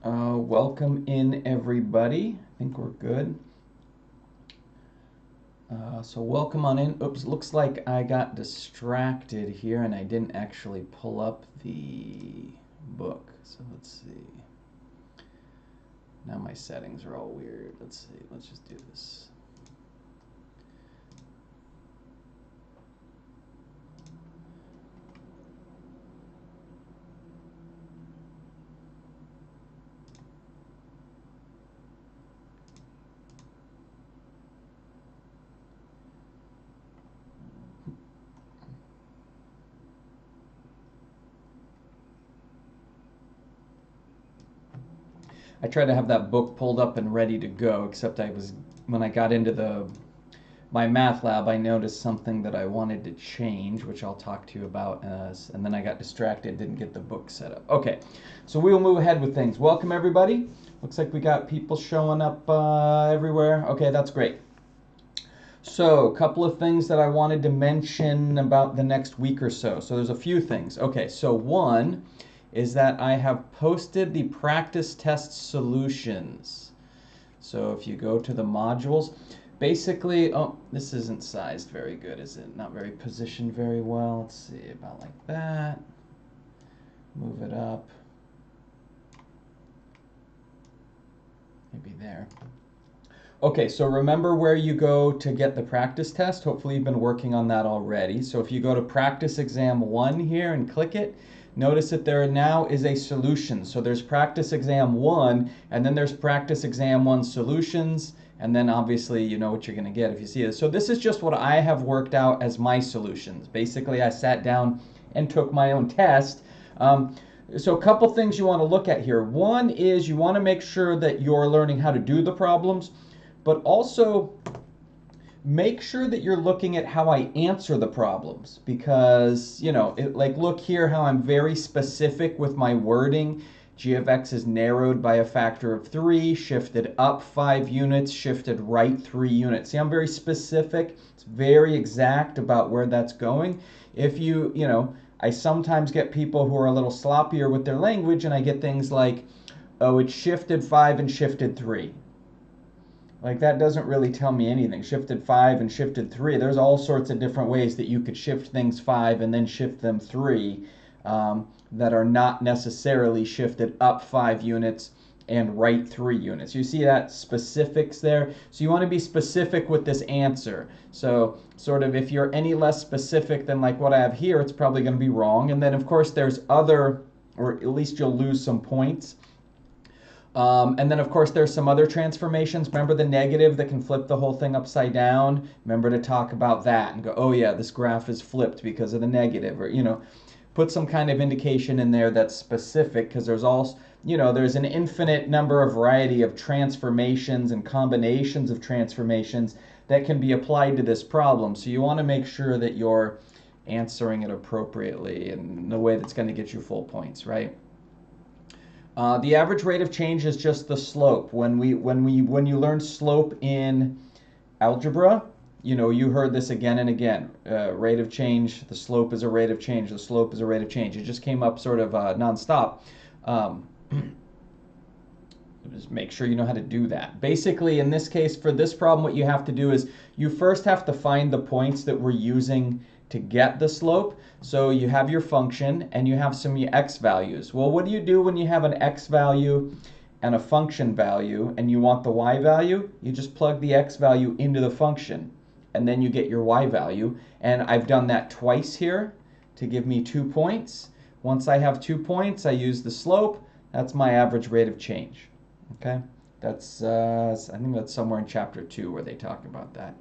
Welcome in, everybody. I think we're good. So welcome on in. Oops, looks like I got distracted here and I didn't actually pull up the book. So let's see. Now my settings are all weird. Let's see. Let's just do this. I tried to have that book pulled up and ready to go, except when I got into my math lab, I noticed something that I wanted to change, which I'll talk to you about, and then I got distracted, didn't get the book set up. Okay, so we will move ahead with things. Welcome, everybody. Looks like we got people showing up everywhere. Okay, that's great. So, a couple of things that I wanted to mention about the next week or so. So there's a few things. Okay, so one is that I have posted the practice test solutions. So if you go to the modules, basically, oh, this isn't sized very good, is it? Not very positioned very well. Let's see, about like that. Move it up. Maybe there. Okay, so remember where you go to get the practice test. Hopefully you've been working on that already. So if you go to practice exam 1 here and click it, notice that there now is a solution. So there's practice exam 1, and then there's practice exam 1 solutions, and then obviously you know what you're going to get if you see it. So this is just what I have worked out as my solutions. Basically, I sat down and took my own test. So a couple things you want to look at here. One is you want to make sure that you're learning how to do the problems, but also make sure that you're looking at how I answer the problems, because, you know, like look here how I'm very specific with my wording. G of x is narrowed by a factor of 3, shifted up 5 units, shifted right 3 units. See, I'm very specific. It's very exact about where that's going. If you know, I sometimes get people who are a little sloppier with their language, and I get things like, oh, it shifted 5 and shifted 3. Like, that doesn't really tell me anything. Shifted 5 and shifted 3. There's all sorts of different ways that you could shift things 5 and then shift them 3 that are not necessarily shifted up 5 units and right 3 units. You see that specifics there? So you want to be specific with this answer. So sort of if you're any less specific than like what I have here, it's probably going to be wrong. And then of course there's other, or at least you'll lose some points. And then, of course, there's some other transformations. Remember the negative that can flip the whole thing upside down? Remember to talk about that and go, oh, yeah, this graph is flipped because of the negative. Or, you know, put some kind of indication in there that's specific, because there's also, you know, there's an infinite number of variety of transformations and combinations of transformations that can be applied to this problem. So you want to make sure that you're answering it appropriately in a way that's going to get you full points, right? The average rate of change is just the slope. When you learn slope in algebra, you know, you heard this again and again. Rate of change, the slope is a rate of change, the slope is a rate of change. It just came up sort of nonstop. Just make sure you know how to do that. Basically, in this case, for this problem, what you have to do is you first have to find the points that we're using to get the slope. So you have your function and you have some x values. Well, what do you do when you have an x value and a function value and you want the y value? You just plug the x value into the function and then you get your y value. And I've done that twice here to give me 2 points. Once I have 2 points, I use the slope. That's my average rate of change. Okay, that's I think that's somewhere in chapter 2 where they talk about that.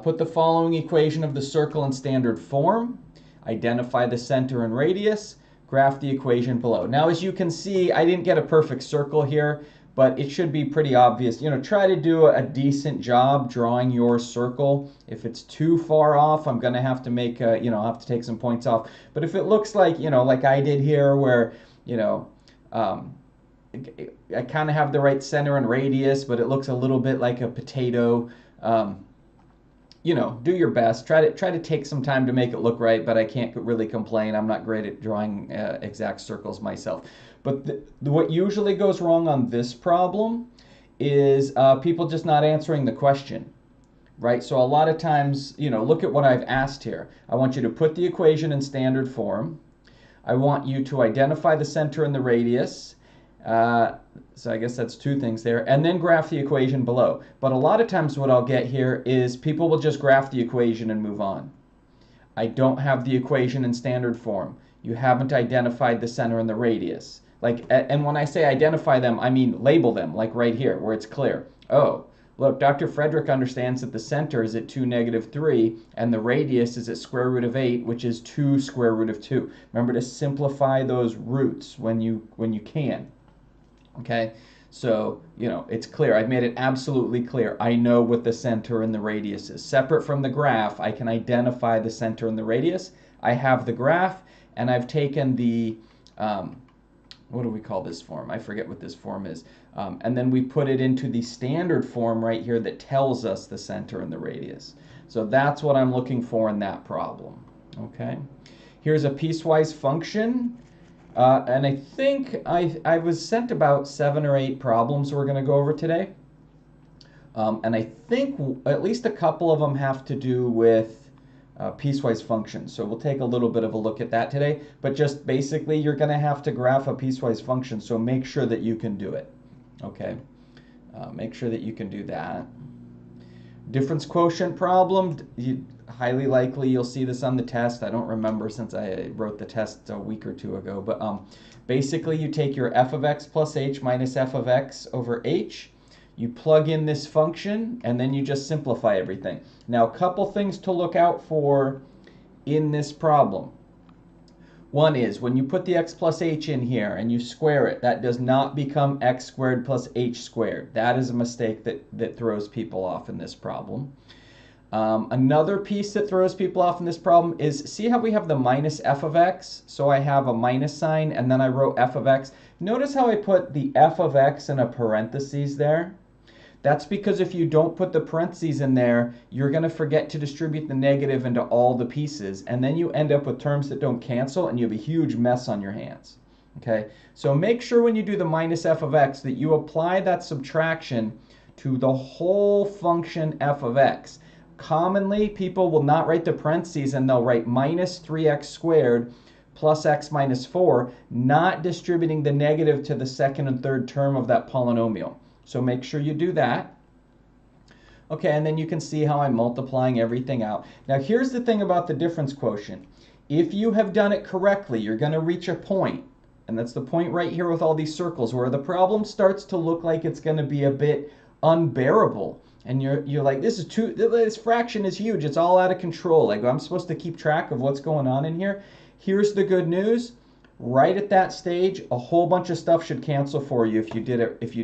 Put the following equation of the circle in standard form. Identify the center and radius. Graph the equation below. Now, as you can see, I didn't get a perfect circle here, but it should be pretty obvious. You know, try to do a decent job drawing your circle. If it's too far off, I'm going to have to make, you know, I'll have to take some points off. But if it looks like, you know, like I did here where, you know, I kind of have the right center and radius, but it looks a little bit like a potato. you know, do your best. Try to take some time to make it look right, but I can't really complain. I'm not great at drawing exact circles myself. But what usually goes wrong on this problem is people just not answering the question, right? So a lot of times, you know, look at what I've asked here. I want you to put the equation in standard form. I want you to identify the center and the radius. So I guess that's two things there. And then graph the equation below. But a lot of times what I'll get here is people will just graph the equation and move on. I don't have the equation in standard form. You haven't identified the center and the radius. Like, and when I say identify them, I mean label them, like right here, where it's clear. Oh, look, Dr. Frederick understands that the center is at 2, -3, and the radius is at square root of 8, which is 2 square root of 2. Remember to simplify those roots when you can. Okay, so, you know, it's clear. I've made it absolutely clear. I know what the center and the radius is. Separate from the graph, I can identify the center and the radius. I have the graph, and I've taken the, what do we call this form? I forget what this form is. And then we put it into the standard form right here that tells us the center and the radius. So that's what I'm looking for in that problem. Okay, here's a piecewise function. And I think I was sent about 7 or 8 problems we're going to go over today. And I think at least a couple of them have to do with piecewise functions. So we'll take a little bit of a look at that today. But just basically, you're going to have to graph a piecewise function. So make sure that you can do it. Okay, make sure that you can do that. Difference quotient problem. Highly likely you'll see this on the test. I don't remember since I wrote the test a week or 2 ago. But basically, you take your f of x plus h minus f of x over h. You plug in this function, and then you just simplify everything. Now, a couple things to look out for in this problem. One is when you put the x plus h in here and you square it, that does not become x squared plus h squared. That is a mistake that throws people off in this problem. Another piece that throws people off in this problem is, see how we have the minus f of x? So I have a minus sign, and then I wrote f of x. Notice how I put the f of x in a parentheses there? That's because if you don't put the parentheses in there, you're going to forget to distribute the negative into all the pieces, and then you end up with terms that don't cancel, and you have a huge mess on your hands. Okay, so make sure when you do the minus f of x that you apply that subtraction to the whole function f of x. Commonly, people will not write the parentheses, and they'll write minus 3x squared plus x minus 4, not distributing the negative to the second and third term of that polynomial. So make sure you do that. Okay, and then you can see how I'm multiplying everything out. Now here's the thing about the difference quotient. If you have done it correctly, you're going to reach a point, and that's the point right here with all these circles, where the problem starts to look like it's going to be a bit unbearable. And you're like, this fraction is huge. It's all out of control. Like, I'm supposed to keep track of what's going on in here. Here's the good news. Right at that stage, a whole bunch of stuff should cancel for you if you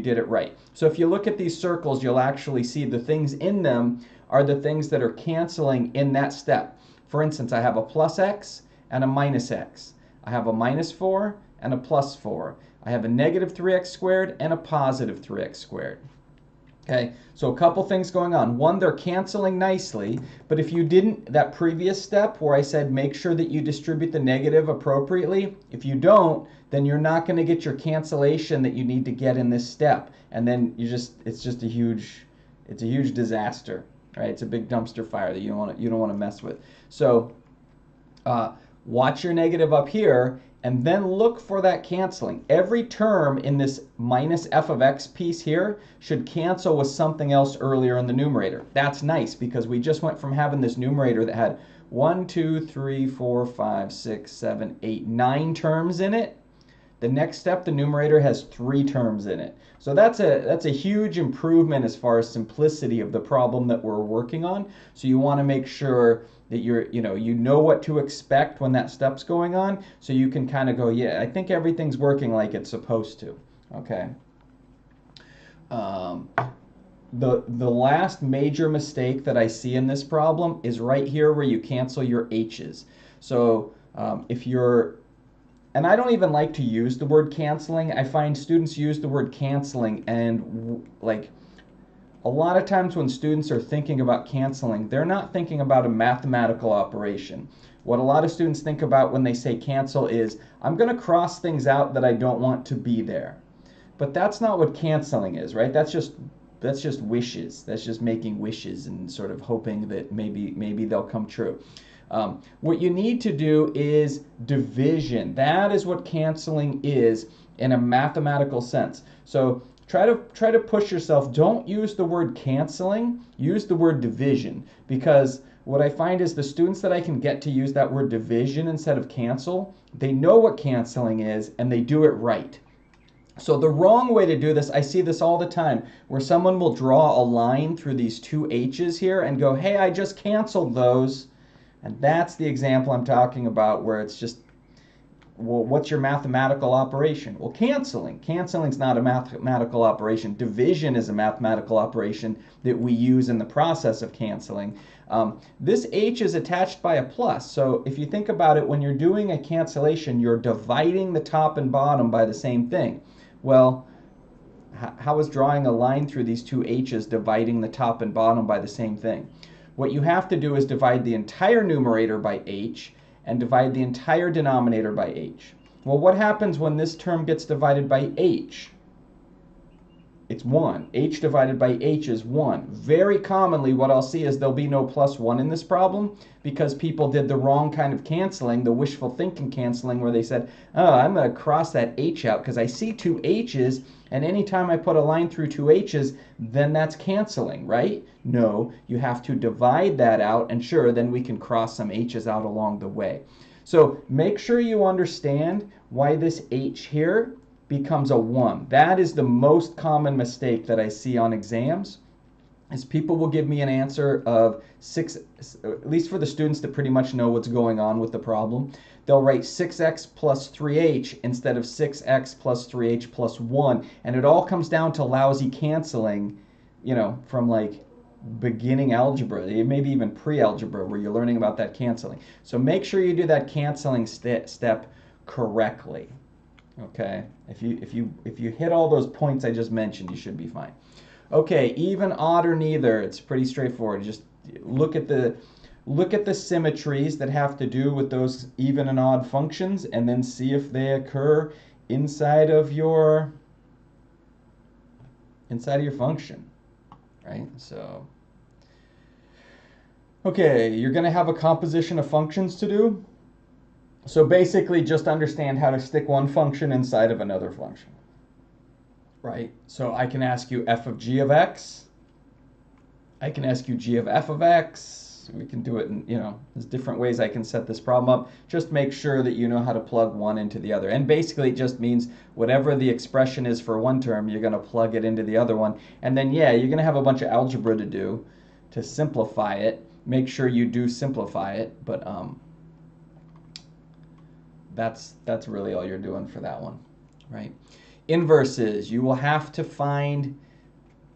did it right. So if you look at these circles, you'll actually see the things in them are the things that are canceling in that step. For instance, I have a plus x and a minus x. I have a minus 4 and a plus 4. I have a negative 3x squared and a positive 3x squared. Okay, so a couple things going on. One, they're canceling nicely, but if you didn't, that previous step where I said make sure that you distribute the negative appropriately, if you don't, then you're not going to get your cancellation that you need to get in this step. And then it's just a huge disaster, right? It's a big dumpster fire that you don't want to mess with. So watch your negative up here, and then look for that canceling. Every term in this minus f of x piece here should cancel with something else earlier in the numerator. That's nice because we just went from having this numerator that had 1, 2, 3, 4, 5, 6, 7, 8, 9 terms in it. The next step, the numerator has 3 terms in it. So that's a huge improvement as far as simplicity of the problem that we're working on. So you want to make sure that you know what to expect when that step's going on, so you can kind of go, yeah, I think everything's working like it's supposed to. Okay. The last major mistake that I see in this problem is right here where you cancel your h's. So if you're, and I don't even like to use the word canceling. I find students use the word canceling and like a lot of times when students are thinking about canceling, they're not thinking about a mathematical operation. What a lot of students think about when they say cancel is, I'm going to cross things out that I don't want to be there. But that's not what canceling is, right? That's just wishes. That's just making wishes and sort of hoping that maybe they'll come true. What you need to do is division. That is what canceling is in a mathematical sense. So try to push yourself. Don't use the word canceling. Use the word division, because what I find is the students that I can get to use that word division instead of cancel, they know what canceling is and they do it right. So the wrong way to do this, I see this all the time, where someone will draw a line through these two H's here and go, hey, I just canceled those. And that's the example I'm talking about, where it's just, well, what's your mathematical operation? Well, canceling's not a mathematical operation. Division is a mathematical operation that we use in the process of canceling. This H is attached by a plus. So if you think about it, when you're doing a cancellation, you're dividing the top and bottom by the same thing. Well, how is drawing a line through these two H's dividing the top and bottom by the same thing? What you have to do is divide the entire numerator by H and divide the entire denominator by H. Well, what happens when this term gets divided by H? It's 1. H divided by H is 1. Very commonly, what I'll see is there'll be no plus 1 in this problem because people did the wrong kind of canceling, the wishful thinking canceling, where they said, oh, I'm going to cross that H out because I see two H's, and anytime I put a line through two H's, then that's canceling, right? No, you have to divide that out, and sure, then we can cross some H's out along the way. So make sure you understand why this H here becomes a 1. That is the most common mistake that I see on exams, is people will give me an answer of 6, at least for the students that pretty much know what's going on with the problem. They'll write 6x plus 3h instead of 6x plus 3h plus 1. And it all comes down to lousy canceling, you know, from like beginning algebra, maybe even pre-algebra, where you're learning about that canceling. So make sure you do that canceling step correctly. Okay, if you hit all those points I just mentioned, you should be fine. Okay, even, odd, or neither. It's pretty straightforward. Just look at the symmetries that have to do with those even and odd functions, and then see if they occur inside of your function, right? So, okay, you're going to have a composition of functions to do. So basically just understand how to stick one function inside of another function, right? So I can ask you f of g of x. I can ask you g of f of x. We can do it in, you know, there's different ways I can set this problem up. Just make sure that you know how to plug one into the other. And basically it just means whatever the expression is for one term, you're going to plug it into the other one. And then, yeah, you're going to have a bunch of algebra to do to simplify it. Make sure you do simplify it, but that's really all you're doing for that one, right? Inverses. You will have to find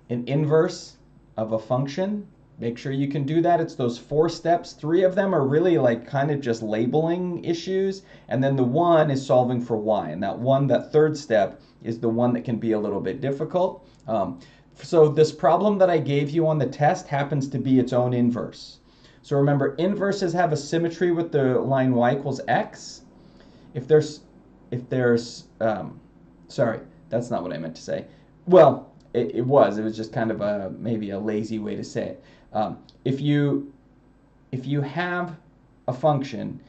an inverse of a function. Make sure you can do that. It's those 4 steps. 3 of them are really like kind of just labeling issues, and then the one is solving for y. And that third step is the one that can be a little bit difficult. So this problem that I gave you on the test happens to be its own inverse. So remember, inverses have a symmetry with the line y equals x. Sorry, that's not what I meant to say. Well, it was just kind of maybe a lazy way to say it. If you have a function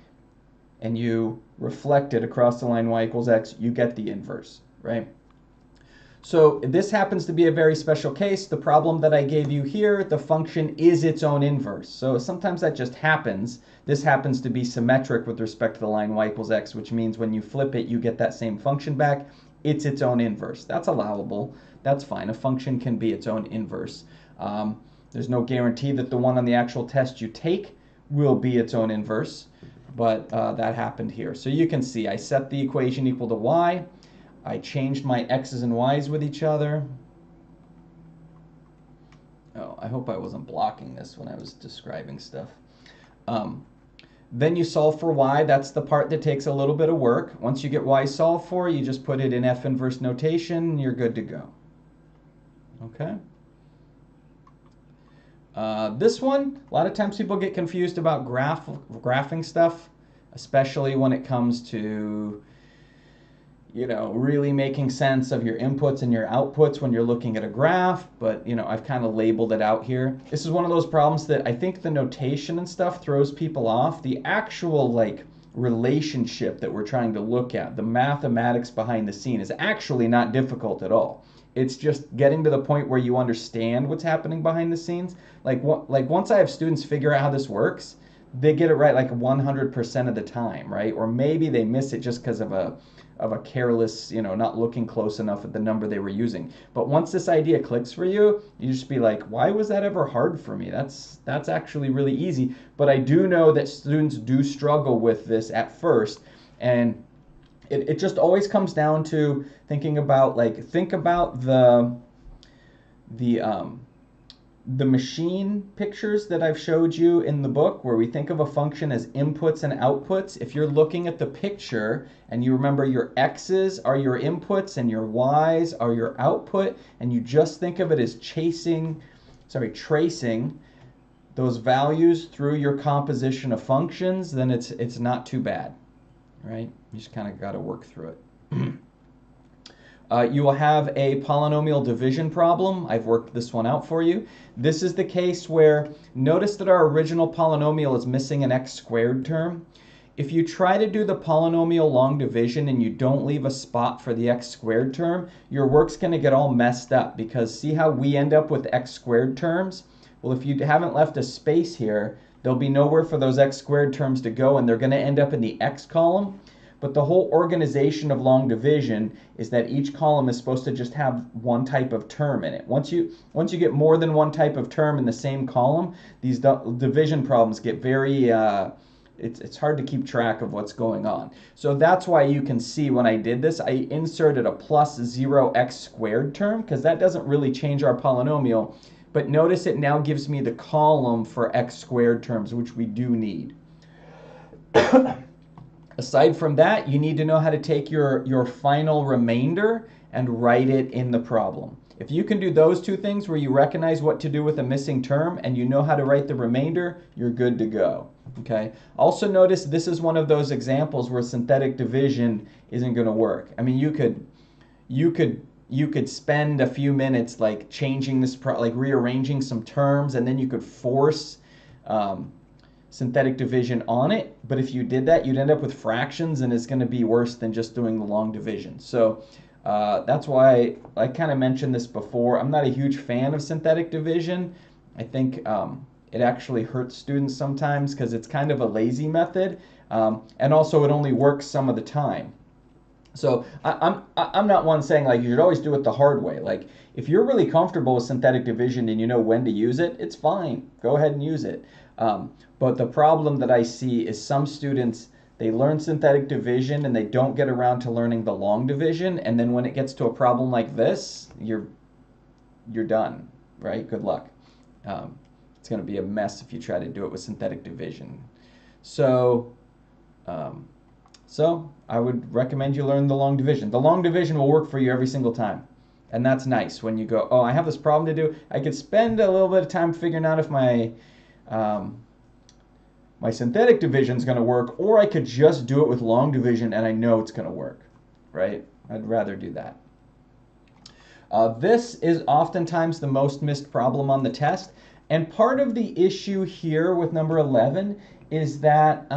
and you reflect it across the line y equals x, you get the inverse, right? So this happens to be a very special case. The problem that I gave you here, the function is its own inverse. So sometimes that just happens. This happens to be symmetric with respect to the line y equals x, which means when you flip it, you get that same function back. It's its own inverse. That's allowable. That's fine. A function can be its own inverse. There's no guarantee that the one on the actual test you take will be its own inverse, but that happened here. So you can see I set the equation equal to y. I changed my x's and y's with each other. Oh, I hope I wasn't blocking this when I was describing stuff. Then you solve for y. That's the part that takes a little bit of work. Once you get y solved for, you just put it in F inverse notation, and you're good to go. Okay? This one, a lot of times people get confused about graphing stuff, especially when it comes to, you know, really making sense of your inputs and your outputs when you're looking at a graph. But, you know, I've kind of labeled it out here. This is one of those problems that I think the notation and stuff throws people off. The actual, like, relationship that we're trying to look at, the mathematics behind the scene, is actually not difficult at all. It's just getting to the point where you understand what's happening behind the scenes. Like once I have students figure out how this works, they get it right like 100% of the time, right? Or maybe they miss it just because of a careless, you know, not looking close enough at the number they were using. But once this idea clicks for you, you just be like, why was that ever hard for me? That's actually really easy. But I do know that students do struggle with this at first, and it just always comes down to thinking about, like, think about the machine pictures that I've showed you in the book, where we think of a function as inputs and outputs. If you're looking at the picture and you remember your x's are your inputs and your y's are your output, and you just think of it as tracing those values through your composition of functions, then it's not too bad, right? You just kind of got to work through it. You will have a polynomial division problem. I've worked this one out for you. This is the case where, notice that our original polynomial is missing an x squared term. If you try to do the polynomial long division and you don't leave a spot for the x squared term, your work's going to get all messed up, because see how we end up with x squared terms? Well, if you haven't left a space here, there'll be nowhere for those x squared terms to go, and they're going to end up in the x column. But the whole organization of long division is that each column is supposed to just have one type of term in it. Once you get more than one type of term in the same column, these division problems get very, it's hard to keep track of what's going on. So that's why you can see when I did this, I inserted a plus 0x squared term, because that doesn't really change our polynomial. But notice it now gives me the column for x squared terms, which we do need. Aside from that, you need to know how to take your final remainder and write it in the problem. If you can do those two things, where you recognize what to do with a missing term and you know how to write the remainder, you're good to go. Okay. Also notice this is one of those examples where synthetic division isn't going to work. I mean, you could spend a few minutes like changing this, like rearranging some terms, and then you could force synthetic division on it. But if you did that, you'd end up with fractions, and it's going to be worse than just doing the long division. So that's why I kind of mentioned this before. I'm not a huge fan of synthetic division. I think it actually hurts students sometimes because it's kind of a lazy method, and also it only works some of the time. So I'm not one saying like you should always do it the hard way. Like if you're really comfortable with synthetic division and you know when to use it, it's fine. Go ahead and use it. But the problem that I see is some students, they learn synthetic division and they don't get around to learning the long division, and then when it gets to a problem like this, you're done, right? Good luck. It's going to be a mess if you try to do it with synthetic division. So I would recommend you learn the long division. The long division will work for you every single time. And that's nice when you go, oh, I have this problem to do. I could spend a little bit of time figuring out if my synthetic division is going to work, or I could just do it with long division and I know it's going to work, right? I'd rather do that. This is oftentimes the most missed problem on the test. And part of the issue here with number 11 is that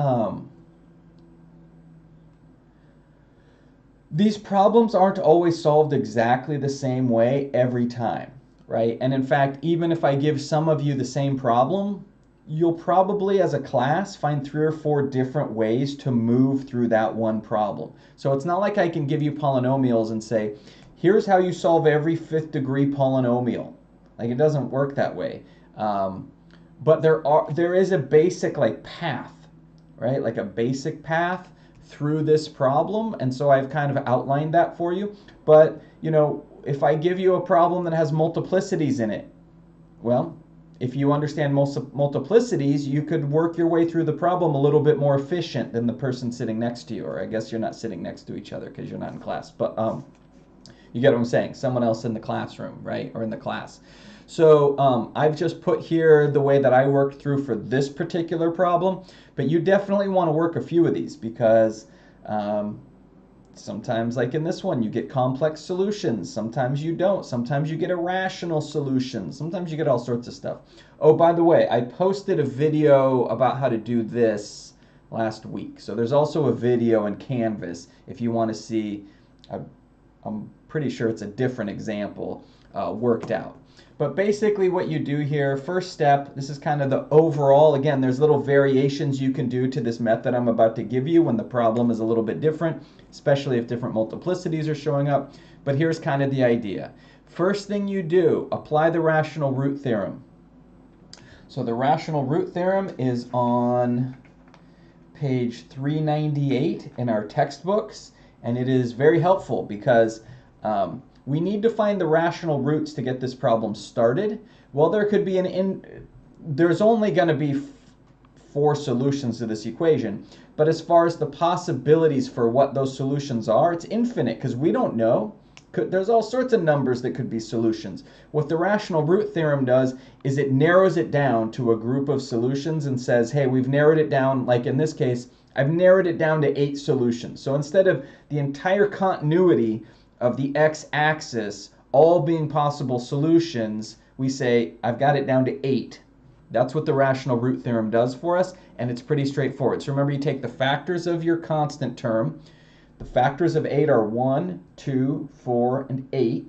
these problems aren't always solved exactly the same way every time, right? And in fact, even if I give some of you the same problem, you'll probably as a class find 3 or 4 different ways to move through that one problem. So it's not like I can give you polynomials and say, here's how you solve every 5th degree polynomial. Like it doesn't work that way. But there is a basic like path, right? Like a basic path through this problem, and so I've kind of outlined that for you. But you know, if I give you a problem that has multiplicities in it, well, if you understand multiplicities, you could work your way through the problem a little bit more efficient than the person sitting next to you, or I guess you're not sitting next to each other because you're not in class, but You get what I'm saying? Someone else in the classroom, right? Or in the class. So I've just put here the way that I worked through for this particular problem, but you definitely want to work a few of these because sometimes, like in this one, you get complex solutions. Sometimes you don't. Sometimes you get irrational solutions. Sometimes you get all sorts of stuff. Oh, by the way, I posted a video about how to do this last week. So there's also a video in Canvas if you want to see, I'm pretty sure it's a different example worked out. But basically what you do here, first step, this is kind of the overall. Again, there's little variations you can do to this method I'm about to give you when the problem is a little bit different, especially if different multiplicities are showing up. But here's kind of the idea. First thing you do, apply the rational root theorem. So the rational root theorem is on page 398 in our textbooks, and it is very helpful because we need to find the rational roots to get this problem started. Well, there could be there's only going to be 4 solutions to this equation, but as far as the possibilities for what those solutions are, it's infinite because we don't know. There's all sorts of numbers that could be solutions. What the rational root theorem does is it narrows it down to a group of solutions and says, hey, we've narrowed it down, like in this case, I've narrowed it down to 8 solutions. So instead of the entire continuity of the x-axis all being possible solutions, we say, I've got it down to 8. That's what the rational root theorem does for us, and it's pretty straightforward. So remember, you take the factors of your constant term. The factors of 8 are 1, 2, 4, and 8.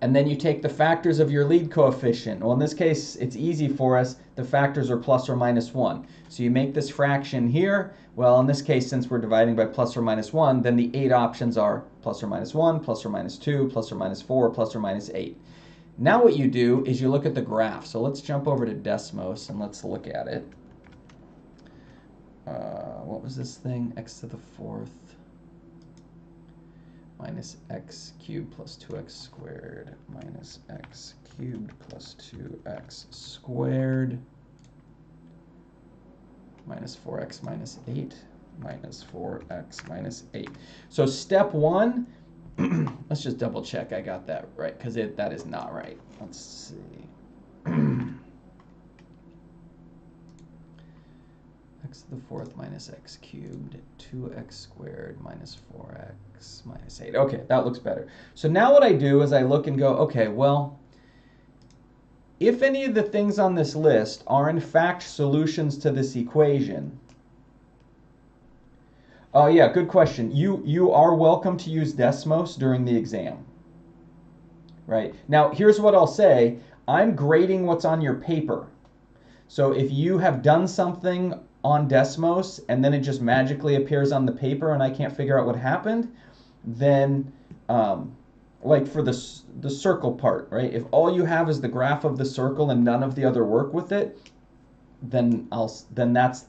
And then you take the factors of your lead coefficient. Well, in this case, it's easy for us. The factors are plus or minus 1. So you make this fraction here. Well, in this case, since we're dividing by plus or minus 1, then the 8 options are plus or minus 1, plus or minus 2, plus or minus 4, plus or minus 8. Now what you do is you look at the graph. So let's jump over to Desmos and let's look at it. What was this thing? X to the 4th minus x cubed plus 2x squared minus x cubed plus 2x squared minus 4x minus 8 minus 4x minus 8. So step 1, let's just double check I got that right, because that is not right. Let's see. X to the 4th minus x cubed, 2x squared minus 4x minus 8. Okay, that looks better. So now what I do is I look and go, okay, well, if any of the things on this list are in fact solutions to this equation, oh yeah, good question. You are welcome to use Desmos during the exam. Right? Now, here's what I'll say. I'm grading what's on your paper. So if you have done something on Desmos and then it just magically appears on the paper and I can't figure out what happened, then like for the circle part, right? If all you have is the graph of the circle and none of the other work with it, then that's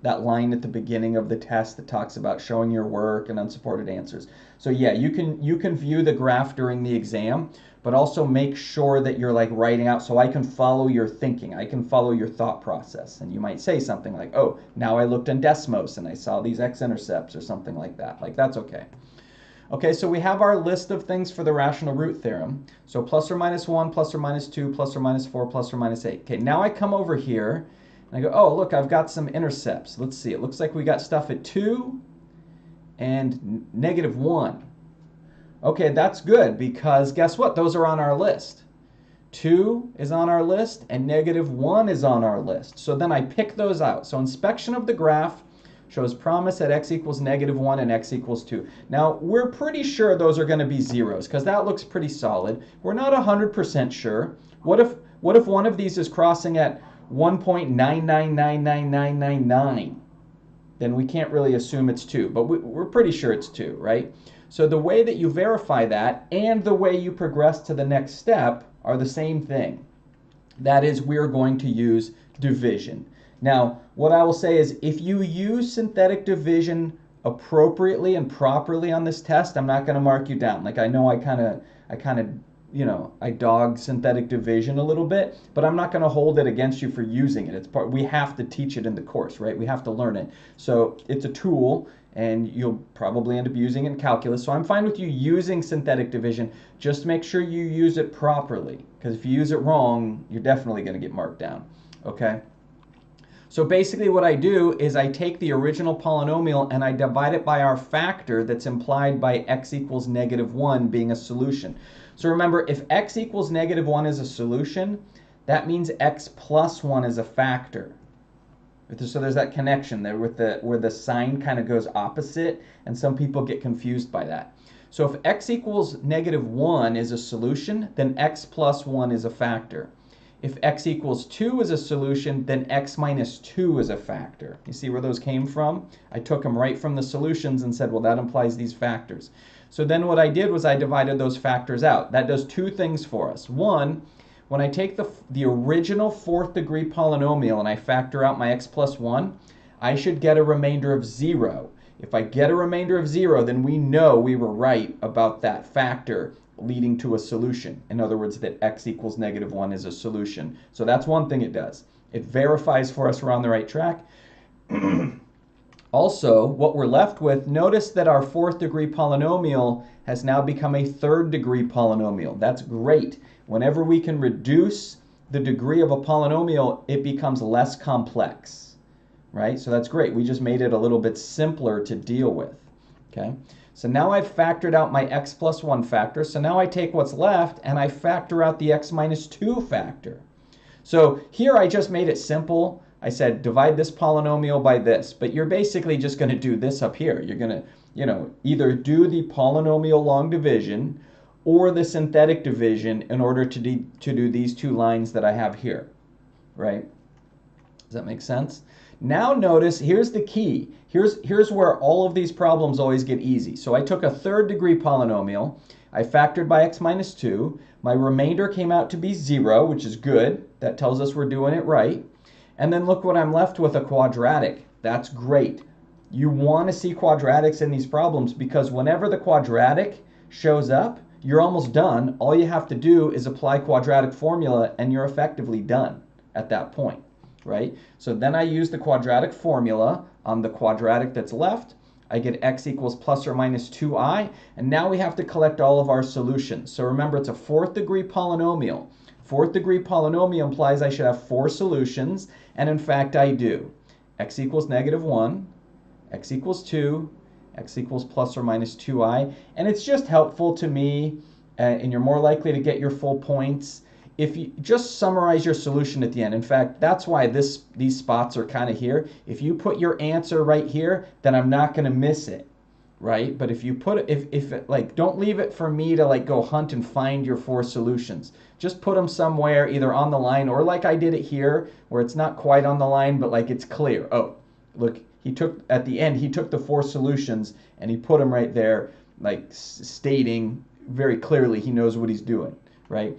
that line at the beginning of the test that talks about showing your work and unsupported answers. So yeah, you can view the graph during the exam, but also make sure that you're like writing out so I can follow your thinking. I can follow your thought process. And you might say something like, oh, now I looked in Desmos and I saw these x-intercepts or something like that. Like that's okay. Okay, so we have our list of things for the rational root theorem. So plus or minus 1, plus or minus 2, plus or minus 4, plus or minus 8. Okay, now I come over here and I go, oh, look, I've got some intercepts. Let's see. It looks like we got stuff at 2 and negative 1. Okay, that's good because guess what? Those are on our list. 2 is on our list and negative 1 is on our list. So then I pick those out. So inspection of the graph shows promise at x equals negative 1 and x equals 2. Now, we're pretty sure those are going to be zeros because that looks pretty solid. We're not 100% sure. What if one of these is crossing at 1.9999999? Then we can't really assume it's 2, but we're pretty sure it's 2, right? So the way that you verify that and the way you progress to the next step are the same thing. That is, we're going to use division. Now, what I will say is if you use synthetic division appropriately and properly on this test, I'm not going to mark you down. Like I know I kind of I dog synthetic division a little bit, but I'm not going to hold it against you for using it. We have to teach it in the course, right? We have to learn it. So it's a tool, and you'll probably end up using it in calculus. So I'm fine with you using synthetic division. Just make sure you use it properly, because if you use it wrong, you're definitely going to get marked down. Okay? So basically what I do is I take the original polynomial and I divide it by our factor that's implied by x equals -1 being a solution. So remember, if x equals -1 is a solution, that means x plus 1 is a factor. So there's that connection there with where the sign kind of goes opposite, and some people get confused by that. So if x equals -1 is a solution, then x plus 1 is a factor. If x equals 2 is a solution, then x minus 2 is a factor. You see where those came from? I took them right from the solutions and said, well, that implies these factors. So then what I did was I divided those factors out. That does two things for us. One, when I take the original fourth degree polynomial and I factor out my x plus 1, I should get a remainder of 0. If I get a remainder of 0, then we know we were right about that factor leading to a solution. In other words, that x equals -1 is a solution. So that's one thing it does. It verifies for us we're on the right track. Also, what we're left with, notice that our fourth degree polynomial has now become a third degree polynomial. That's great. Whenever we can reduce the degree of a polynomial, it becomes less complex, right? So that's great. We just made it a little bit simpler to deal with, okay? So now I've factored out my x plus 1 factor. So now I take what's left and I factor out the x minus 2 factor. So here I just made it simple. I said divide this polynomial by this, but you're basically just going to do this up here. You're going to, either do the polynomial long division or the synthetic division in order to do these two lines that I have here, right? Does that make sense? Now notice, here's the key. Here's where all of these problems always get easy. So I took a third degree polynomial. I factored by x minus 2. My remainder came out to be 0, which is good. That tells us we're doing it right. And then look what I'm left with, a quadratic. That's great. You want to see quadratics in these problems because whenever the quadratic shows up, you're almost done. All you have to do is apply quadratic formula and you're effectively done at that point, right? So then I use the quadratic formula on the quadratic that's left. I get x equals plus or minus 2i, and now we have to collect all of our solutions. So remember, it's a fourth degree polynomial. Fourth degree polynomial implies I should have 4 solutions, and in fact I do. X equals -1, x equals 2, x equals plus or minus 2i, and it's just helpful to me, and you're more likely to get your full points if you just summarize your solution at the end. In fact, that's why these spots are kind of here. If you put your answer right here, then I'm not going to miss it, right? But if you put it, don't leave it for me to go hunt and find your 4 solutions. Just put them somewhere, either on the line or like I did it here, where it's not quite on the line, but it's clear. Oh, look, at the end, he took the 4 solutions and he put them right there, stating very clearly he knows what he's doing, right?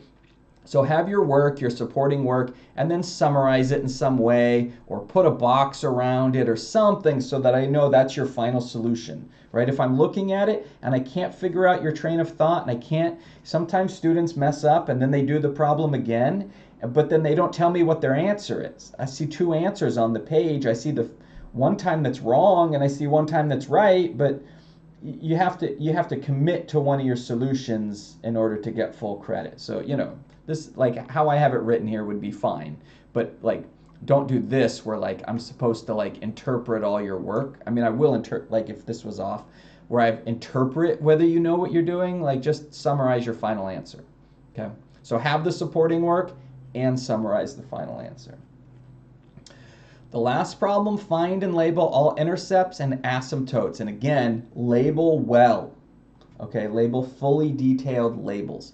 So have your work, your supporting work, and then summarize it in some way, or put a box around it or something so that I know that's your final solution, right? If I'm looking at it and I can't figure out your train of thought, and sometimes students mess up and then they do the problem again, but then they don't tell me what their answer is. I see 2 answers on the page. I see the one time that's wrong and I see one time that's right, but you have to commit to one of your solutions in order to get full credit. So, this, how I have it written here would be fine, but don't do this where I'm supposed to interpret all your work. I mean, I will interpret, if this was off, where I interpret whether you know what you're doing, just summarize your final answer, okay? So have the supporting work and summarize the final answer. The last problem, find and label all intercepts and asymptotes. And again, label well, okay? Label fully detailed labels.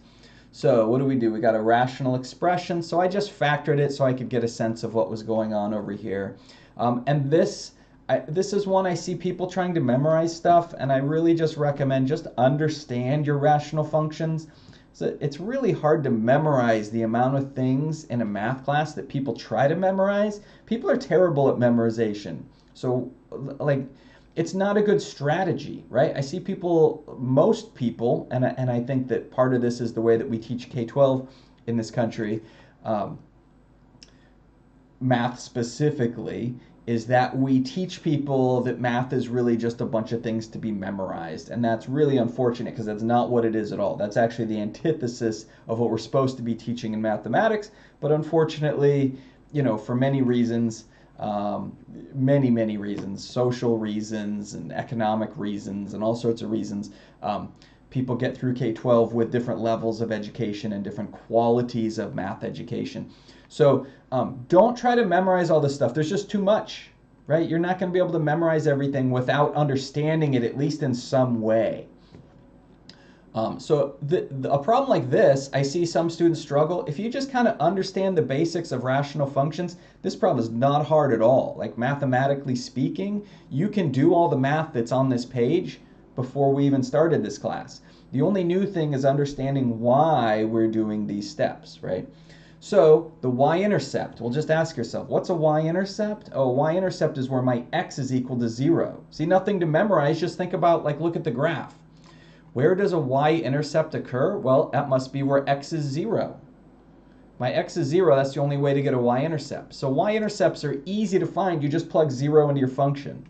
So what do? We got a rational expression. So I just factored it so I could get a sense of what was going on over here. And this is one I see people trying to memorize stuff, and I really just recommend just understand your rational functions. So it's really hard to memorize the amount of things in a math class that people try to memorize. People are terrible at memorization. So it's not a good strategy, right? I see most people, and I think that part of this is the way that we teach K-12 in this country, math specifically, is that we teach people that math is really just a bunch of things to be memorized. And that's really unfortunate because that's not what it is at all. That's actually the antithesis of what we're supposed to be teaching in mathematics. But unfortunately, you know, for many reasons, many reasons, social reasons and economic reasons and all sorts of reasons, people get through K-12 with different levels of education and different qualities of math education. So don't try to memorize all this stuff. There's just too much, right? You're not going to be able to memorize everything without understanding it, at least in some way. So a problem like this, I see some students struggle. If you just kind of understand the basics of rational functions, this problem is not hard at all. Like mathematically speaking, you can do all the math that's on this page before we even started this class. The only new thing is understanding why we're doing these steps, right? So the y-intercept, well, just ask yourself, what's a y-intercept? Oh, a y-intercept is where my x is equal to 0. See, nothing to memorize, just think about, like, look at the graph. Where does a y-intercept occur? Well, that must be where x is 0. My x is 0, that's the only way to get a y-intercept. So y-intercepts are easy to find, you just plug 0 into your function.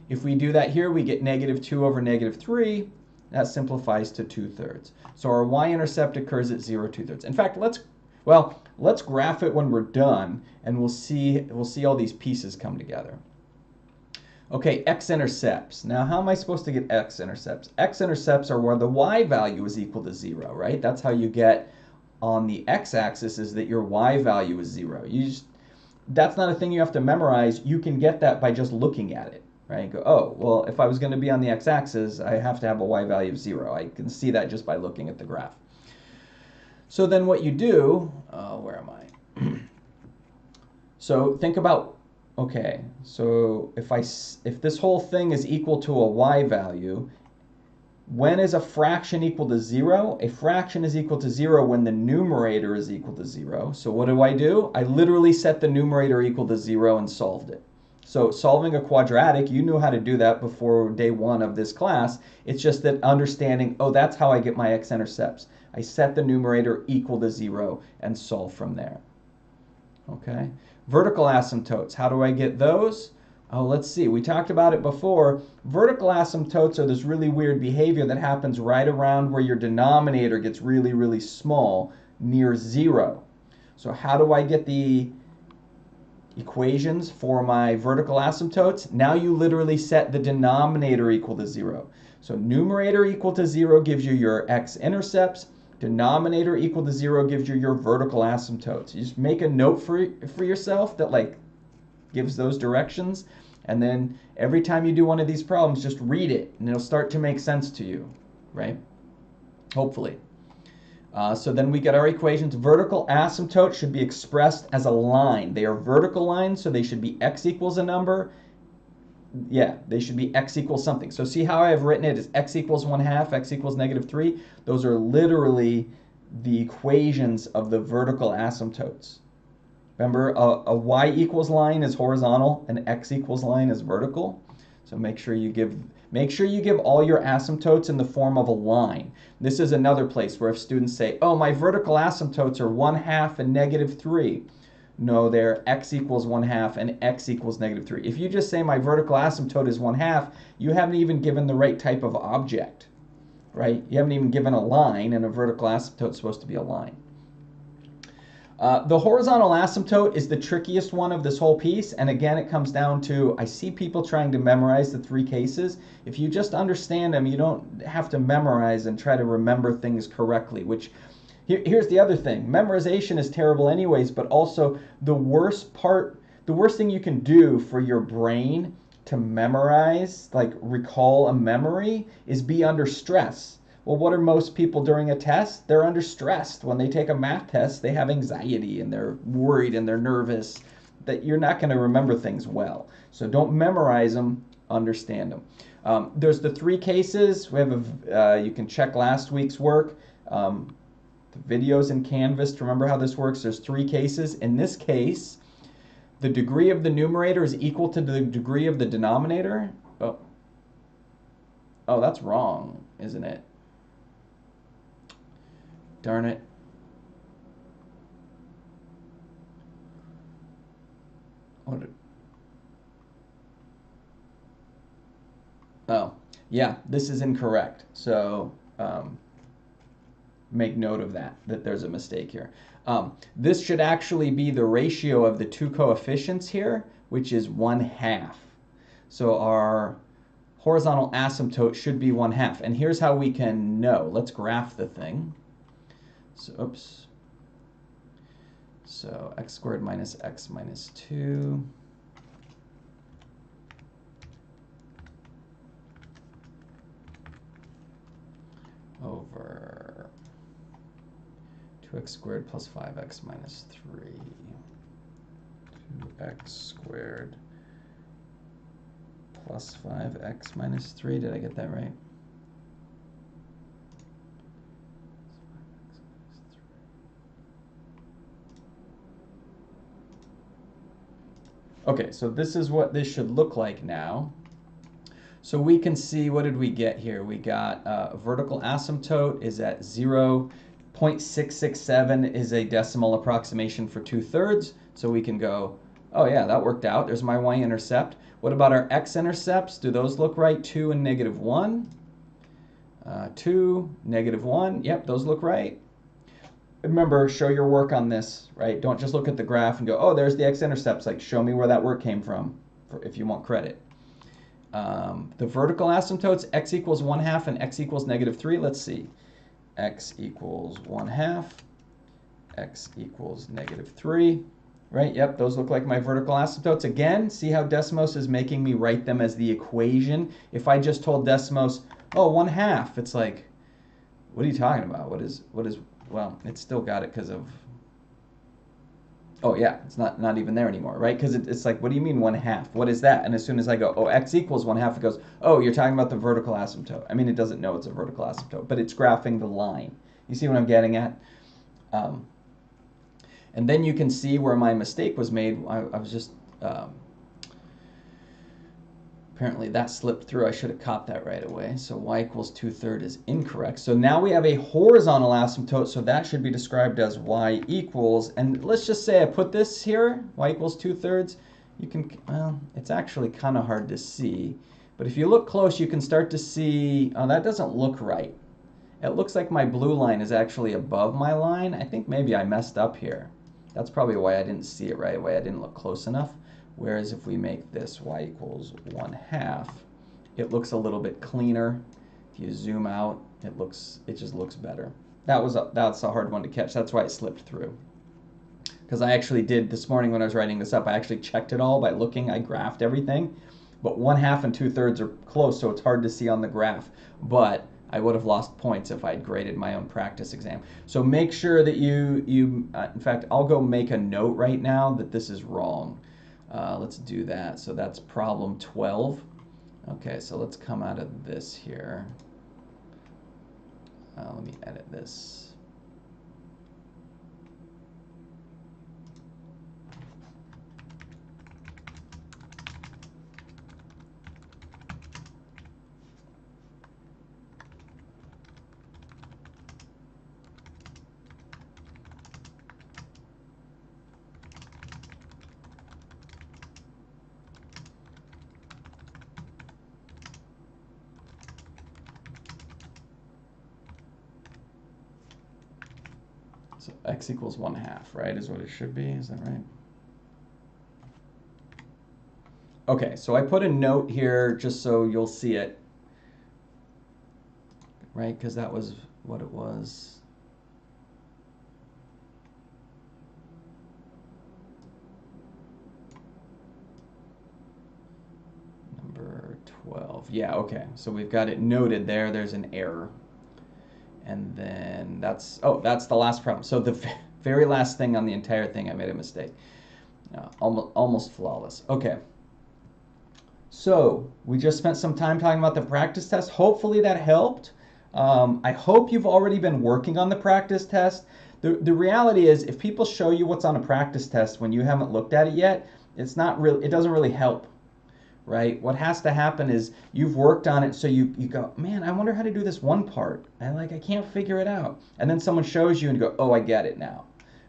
If we do that here, we get -2 over -3. That simplifies to 2/3. So our y-intercept occurs at 0 2/3. In fact, let's graph it when we're done, and we'll see all these pieces come together. Okay, x-intercepts. Now, how am I supposed to get x-intercepts? X-intercepts are where the y value is equal to 0, right? That's how you get on the x-axis, is that your y value is 0. That's not a thing you have to memorize. You can get that by just looking at it, right? You go, oh, well, if I was going to be on the x-axis, I have to have a y value of 0. I can see that just by looking at the graph. So then what you do, where am I? So think about, okay, so if this whole thing is equal to a y value, when is a fraction equal to 0? A fraction is equal to 0 when the numerator is equal to 0. So what do? I literally set the numerator equal to 0 and solved it. So solving a quadratic, you knew how to do that before day 1 of this class. It's just that understanding, oh, that's how I get my x-intercepts. I set the numerator equal to 0 and solve from there. Okay. Vertical asymptotes, how do I get those? Oh, let's see. We talked about it before. Vertical asymptotes are this really weird behavior that happens right around where your denominator gets really, really small, near 0. So how do I get the equations for my vertical asymptotes? Now you literally set the denominator equal to 0. So numerator equal to 0 gives you your x-intercepts. Denominator equal to 0 gives you your vertical asymptotes. You just make a note for yourself that, like, gives those directions, and then every time you do one of these problems, just read it and it'll start to make sense to you, right? Hopefully. So then we get our equations. Vertical asymptote should be expressed as a line. They are vertical lines, so they should be x equals a number. Yeah, they should be x equals something. So see how I've written it as x equals 1/2, x equals -3? Those are literally the equations of the vertical asymptotes. Remember, a y equals line is horizontal, an x equals line is vertical. So make sure you give all your asymptotes in the form of a line. This is another place where if students say, oh, my vertical asymptotes are 1/2 and -3. No, they're x equals 1/2 and x equals -3. If you just say my vertical asymptote is 1/2, you haven't even given the right type of object, right? You haven't even given a line, and a vertical asymptote is supposed to be a line. The horizontal asymptote is the trickiest one of this whole piece, and again, it comes down to, I see people trying to memorize the 3 cases. If you just understand them, you don't have to memorize and try to remember things correctly, which here's the other thing. Memorization is terrible anyways, but also the worst thing you can do for your brain to memorize, like recall a memory, is be under stress. Well, what are most people during a test? They're under stress. When they take a math test, they have anxiety and they're worried and they're nervous. That you're not going to remember things well. So don't memorize them, understand them. There's the 3 cases. We have you can check last week's work. The videos in Canvas, remember how this works? There's 3 cases. In this case, the degree of the numerator is equal to the degree of the denominator. Oh, that's wrong, isn't it? Darn it. Oh, yeah, this is incorrect. So make note of that there's a mistake here. This should actually be the ratio of the two coefficients here, which is 1/2. So our horizontal asymptote should be 1/2. And here's how we can know. Let's graph the thing. So, oops. So x squared minus x minus 2 over 2x squared plus 5x minus 3. 2x squared plus 5x minus 3. Did I get that right? Okay, so this is what this should look like now. So we can see, what did we get here? We got vertical asymptote is at 0.667 is a decimal approximation for 2/3. So we can go, oh yeah, that worked out. There's my y-intercept. What about our x-intercepts? Do those look right? 2 and -1. 2, -1. Yep, those look right. Remember, show your work on this, right? Don't just look at the graph and go, oh, there's the x-intercepts. Like, show me where that work came from if you want credit. The vertical asymptotes, x equals 1/2 and x equals -3. Let's see. X equals 1/2, x equals -3. Right? Yep, those look like my vertical asymptotes. Again, see how Desmos is making me write them as the equation? If I just told Desmos, oh, 1/2, it's like, what are you talking about? What is, well, it's still got it because of, oh yeah, it's not even there anymore, right? Because it's like, what do you mean 1/2? What is that? And as soon as I go, oh, x equals 1/2, it goes, oh, you're talking about the vertical asymptote. I mean, it doesn't know it's a vertical asymptote, but it's graphing the line. You see what I'm getting at? And then you can see where my mistake was made. I was just, apparently that slipped through. I should have caught that right away. So y equals 2/3 is incorrect. So now we have a horizontal asymptote, so that should be described as y equals, and let's just say I put this here, y equals 2/3. You can, well, it's actually kind of hard to see, but if you look close, you can start to see, oh, that doesn't look right. It looks like my blue line is actually above my line. I think maybe I messed up here. That's probably why I didn't see it right away. I didn't look close enough. Whereas if we make this y equals 1/2, it looks a little bit cleaner. If you zoom out, it just looks better. That's a hard one to catch. That's why it slipped through. Because I actually did this morning when I was writing this up, I actually checked it all by looking. I graphed everything, but 1/2 and 2/3 are close, so it's hard to see on the graph. But I would have lost points if I had graded my own practice exam. So make sure that you in fact, I'll go make a note right now that this is wrong. Let's do that. So that's problem 12. Okay, so let's come out of this here. Let me edit this. So x equals 1/2, right, is what it should be. Is that right? Okay, so I put a note here just so you'll see it, right, because that was what it was. Number 12. Yeah, okay, so we've got it noted there. There's an error. And then that's the last problem. So the very last thing on the entire thing, I made a mistake. Almost flawless. Okay. So we just spent some time talking about the practice test. Hopefully that helped. I hope you've already been working on the practice test. The reality is, if people show you what's on a practice test when you haven't looked at it yet, it doesn't really help. Right? What has to happen is you've worked on it, so you go, man, I wonder how to do this one part. I can't figure it out. And then someone shows you and you go, oh, I get it now.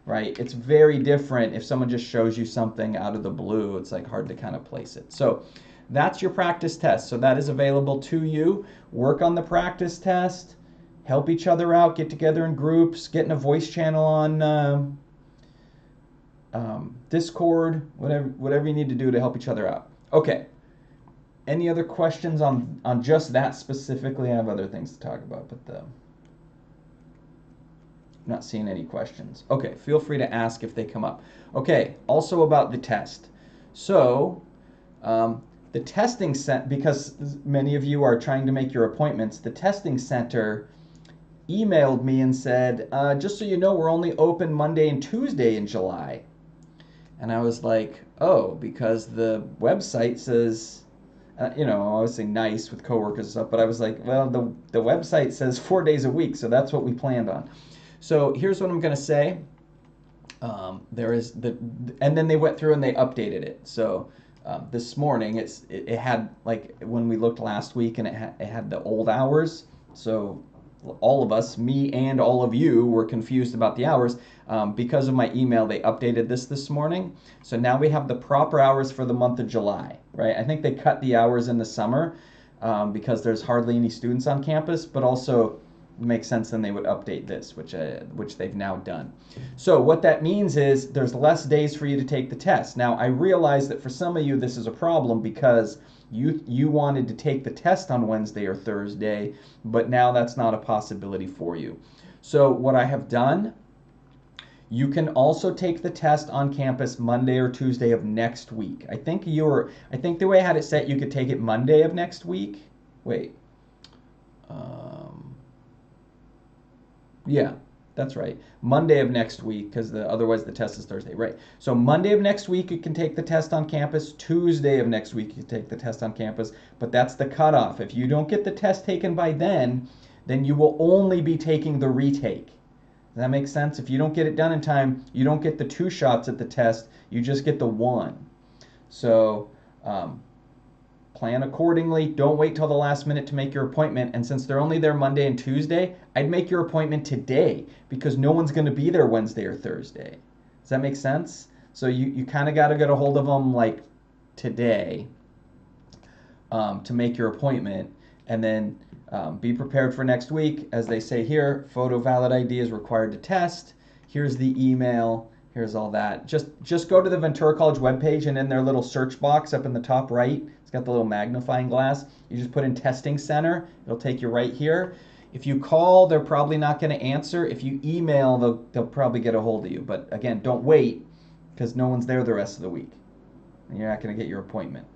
Right? It's very different if someone just shows you something out of the blue. It's like hard to kind of place it. So that's your practice test. So that is available to you. Work on the practice test, help each other out, get together in groups, get in a voice channel on Discord, whatever you need to do to help each other out. Okay. Any other questions on just that specifically? I have other things to talk about, but I'm not seeing any questions. Okay, feel free to ask if they come up. Okay, also about the test. So, the testing center, because many of you are trying to make your appointments, the testing center emailed me and said, just so you know, we're only open Monday and Tuesday in July. And I was like, oh, because the website says, you know, obviously nice with coworkers and stuff, but I was like, well, the website says 4 days a week, so that's what we planned on. So here's what I'm going to say. There is and then they went through and they updated it. So this morning it had, like, when we looked last week, and it had the old hours. So all of us, me and all of you, were confused about the hours. Because of my email, they updated this morning. So now we have the proper hours for the month of July, right? I think they cut the hours in the summer because there's hardly any students on campus, but also it makes sense then they would update this, which they've now done. So what that means is there's less days for you to take the test. Now, I realize that for some of you this is a problem because you wanted to take the test on Wednesday or Thursday, but now that's not a possibility for you. So what I have done, you can also take the test on campus Monday or Tuesday of next week. I think the way I had it set, you could take it Monday of next week. Wait. Yeah, that's right. Monday of next week, because otherwise the test is Thursday, right? So Monday of next week you can take the test on campus. Tuesday of next week you can take the test on campus, but that's the cutoff. If you don't get the test taken by then you will only be taking the retake. Does that make sense? If you don't get it done in time, you don't get the 2 shots at the test, you just get the 1. So plan accordingly. Don't wait till the last minute to make your appointment. And since they're only there Monday and Tuesday, I'd make your appointment today because no one's going to be there Wednesday or Thursday. Does that make sense? So you kind of got to get a hold of them like today to make your appointment. And then be prepared for next week. As they say here, photo valid ID is required to test. Here's the email. Here's all that. Just go to the Ventura College webpage, and in their little search box up in the top right, it's got the little magnifying glass. You just put in Testing Center. It'll take you right here. If you call, they're probably not going to answer. If you email, they'll probably get a hold of you. But again, don't wait because no one's there the rest of the week. And you're not going to get your appointment.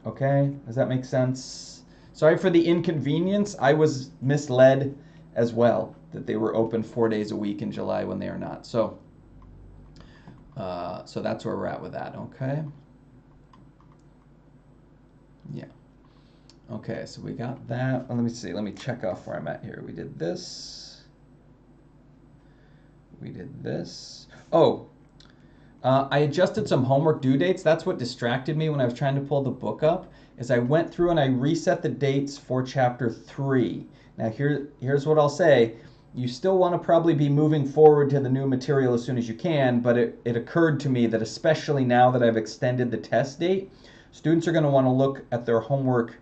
Okay? Does that make sense? Sorry for the inconvenience. I was misled as well that they were open 4 days a week in July when they are not. So that's where we're at with that, okay? Yeah. Okay, so we got that. Let me see. Let me check off where I'm at here. We did this. We did this. Oh, I adjusted some homework due dates. That's what distracted me when I was trying to pull the book up, is I went through and I reset the dates for Chapter 3. Now, here's what I'll say. You still want to probably be moving forward to the new material as soon as you can, but it occurred to me that especially now that I've extended the test date, students are going to want to look at their homework,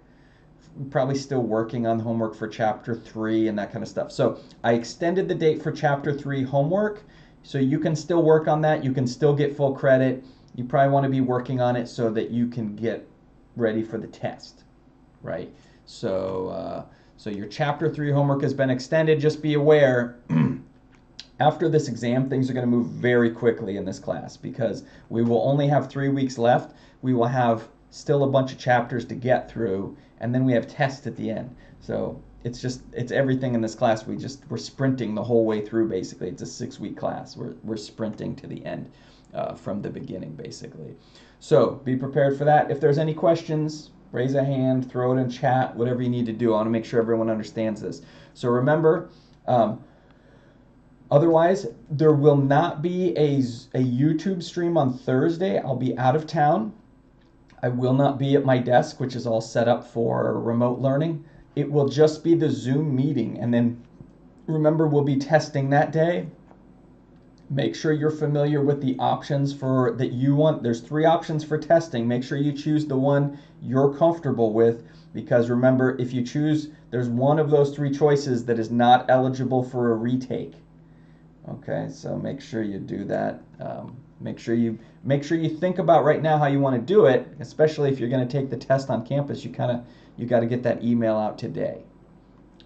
probably still working on homework for Chapter 3 and that kind of stuff. So I extended the date for Chapter 3 homework, so you can still work on that. You can still get full credit. You probably want to be working on it so that you can get ready for the test, right? So your Chapter 3 homework has been extended. Just be aware, after this exam, things are going to move very quickly in this class because we will only have 3 weeks left. We will have still a bunch of chapters to get through, and then we have tests at the end. So it's everything in this class. We're sprinting the whole way through, basically. It's a 6-week class. We're sprinting to the end from the beginning, basically. So be prepared for that. If there's any questions, raise a hand, throw it in chat, whatever you need to do. I want to make sure everyone understands this. So remember, otherwise, there will not be a YouTube stream on Thursday. I'll be out of town. I will not be at my desk, which is all set up for remote learning. It will just be the Zoom meeting. And then remember, we'll be testing that day. Make sure you're familiar with the options for that you want. There's 3 options for testing. Make sure you choose the one you're comfortable with, because remember, if you choose, there's one of those 3 choices that is not eligible for a retake. Okay, so make sure you do that. Make sure you think about right now how you want to do it, especially if you're going to take the test on campus. You got to get that email out today.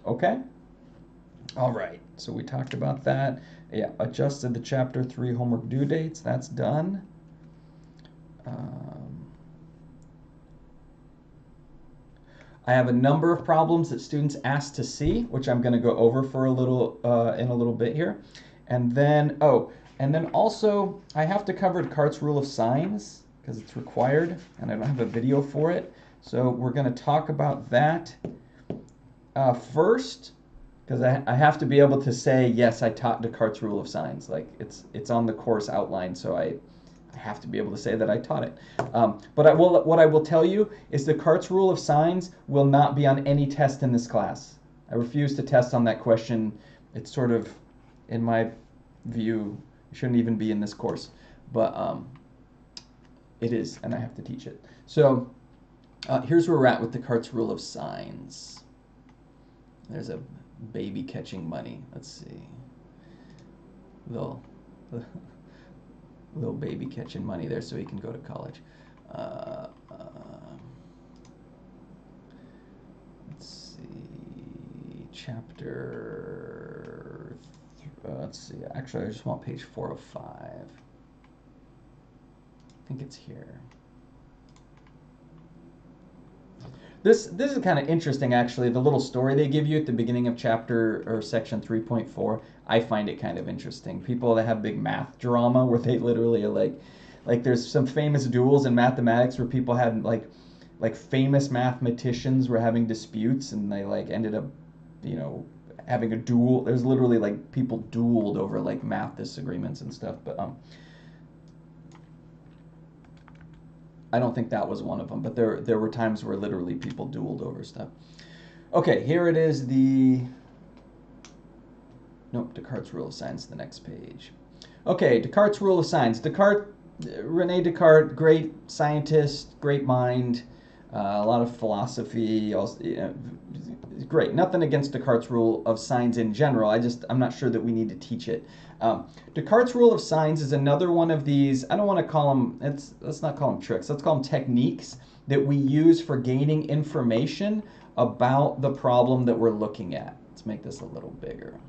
Okay? All right. So we talked about that. Yeah, adjusted the chapter 3 homework due dates. That's done. I have a number of problems that students asked to see, which I'm going to go over for a little in a little bit here. And then, also I have to cover Descartes' rule of signs because it's required, and I don't have a video for it. So we're going to talk about that first, because I have to be able to say, yes, I taught Descartes' rule of signs. Like it's on the course outline, so I have to be able to say that I taught it. But what I will tell you is Descartes' rule of signs will not be on any test in this class. I refuse to test on that question. It's sort of, in my view, it shouldn't even be in this course. But it is, and I have to teach it. So here's where we're at with Descartes' rule of signs. There's a baby catching money. Let's see. Little baby catching money there so he can go to college. Let's see. Chapter. Let's see. Actually, I just want page 405. I think it's here. This is kind of interesting, actually. The little story they give you at the beginning of chapter or section 3.4, I find it kind of interesting. People that have big math drama where they literally are like there's some famous duels in mathematics where people had like famous mathematicians were having disputes and they like ended up, having a duel. There's literally like people dueled over like math disagreements and stuff, but I don't think that was one of them, but there were times where literally people dueled over stuff. Okay, here it is, Descartes' rule of signs, the next page. Okay, Descartes' rule of signs. René Descartes, great scientist, great mind, a lot of philosophy, also, great. Nothing against Descartes' rule of signs in general. I'm not sure that we need to teach it. Descartes' rule of signs is another one of these, I don't want to call them, let's not call them tricks, let's call them techniques that we use for gaining information about the problem that we're looking at. Let's make this a little bigger.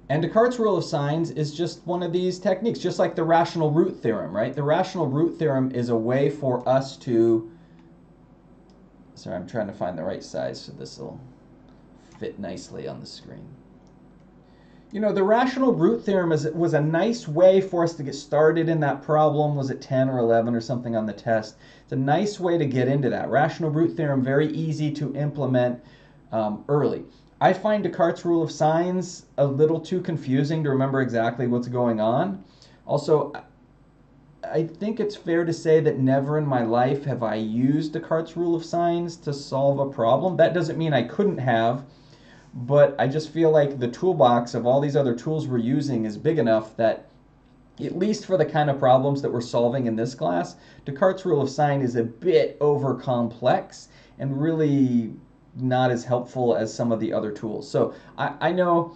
And Descartes' rule of signs is just one of these techniques, just like the rational root theorem, right? The rational root theorem is a way for us to, sorry, I'm trying to find the right size so this will fit nicely on the screen. The rational root theorem was a nice way for us to get started in that problem. Was it 10 or 11 or something on the test? It's a nice way to get into that. Rational root theorem, very easy to implement early. I find Descartes' rule of signs a little too confusing to remember exactly what's going on. Also, I think it's fair to say that never in my life have I used Descartes' rule of signs to solve a problem. That doesn't mean I couldn't have, but I just feel like the toolbox of all these other tools we're using is big enough that, at least for the kind of problems that we're solving in this class, Descartes' rule of sign is a bit over complex and really not as helpful as some of the other tools. So I know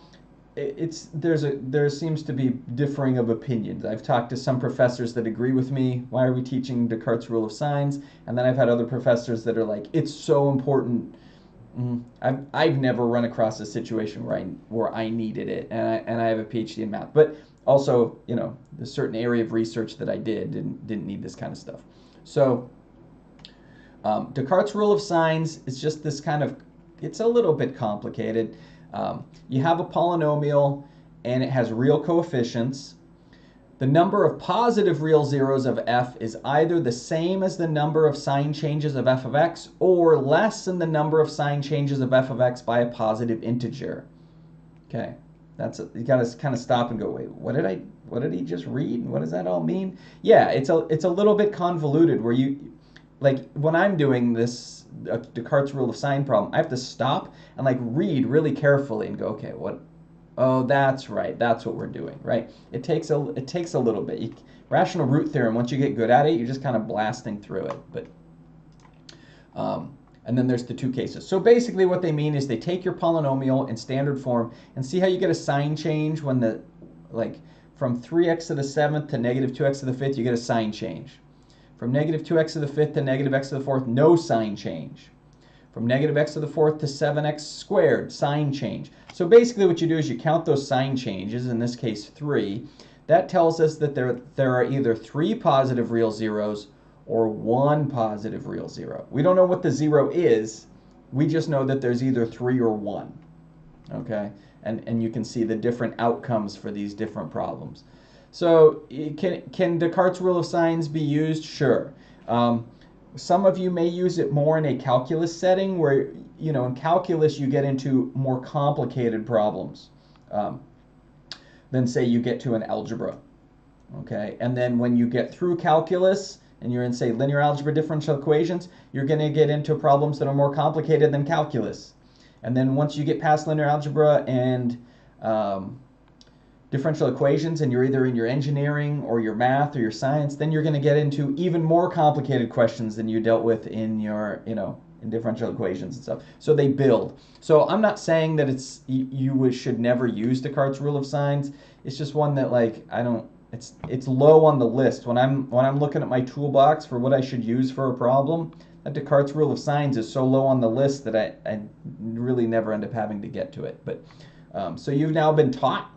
there seems to be differing of opinions. I've talked to some professors that agree with me. Why are we teaching Descartes' rule of signs? And then I've had other professors that are like, it's so important. I've never run across a situation where I needed it, and I have a PhD in math. But also, a certain area of research that I didn't need this kind of stuff. So Descartes' rule of signs is just this kind of, it's a little bit complicated. You have a polynomial and it has real coefficients. The number of positive real zeros of f is either the same as the number of sign changes of f of x or less than the number of sign changes of f of x by a positive integer. Okay, you got to kind of stop and go, wait, what did he just read? What does that all mean? Yeah, it's a little bit convoluted where like when I'm doing this Descartes rule of sign problem, I have to stop and like read really carefully and go, okay, what? Oh, that's right. That's what we're doing, right? It takes a little bit. Rational root theorem, once you get good at it, you're just kind of blasting through it. But and then there's the two cases. So basically what they mean is they take your polynomial in standard form and see how you get a sign change when the, like, from 3x to the 7th to negative 2x to the 5th, you get a sign change. From negative 2x to the 5th to negative x to the 4th, no sign change. From negative x to the 4th to 7x squared, sign change. So basically what you do is you count those sign changes, in this case 3. That tells us that there are either 3 positive real zeros or 1 positive real zero. We don't know what the zero is. We just know that there's either 3 or 1. Okay? And you can see the different outcomes for these different problems. So can Descartes' rule of signs be used? Sure. Some of you may use it more in a calculus setting where, you know, in calculus you get into more complicated problems than say you get to an algebra. Okay? And then when you get through calculus and you're in, say, linear algebra differential equations, you're going to get into problems that are more complicated than calculus. And then once you get past linear algebra and differential equations, and you're either in your engineering or your math or your science, then you're going to get into even more complicated questions than you dealt with in your, you know, in differential equations and stuff. So they build. So I'm not saying that it's you should never use Descartes' rule of signs. It's just one that, like, I don't. It's low on the list when I'm looking at my toolbox for what I should use for a problem. That Descartes' rule of signs is so low on the list that I really never end up having to get to it. But so you've now been taught.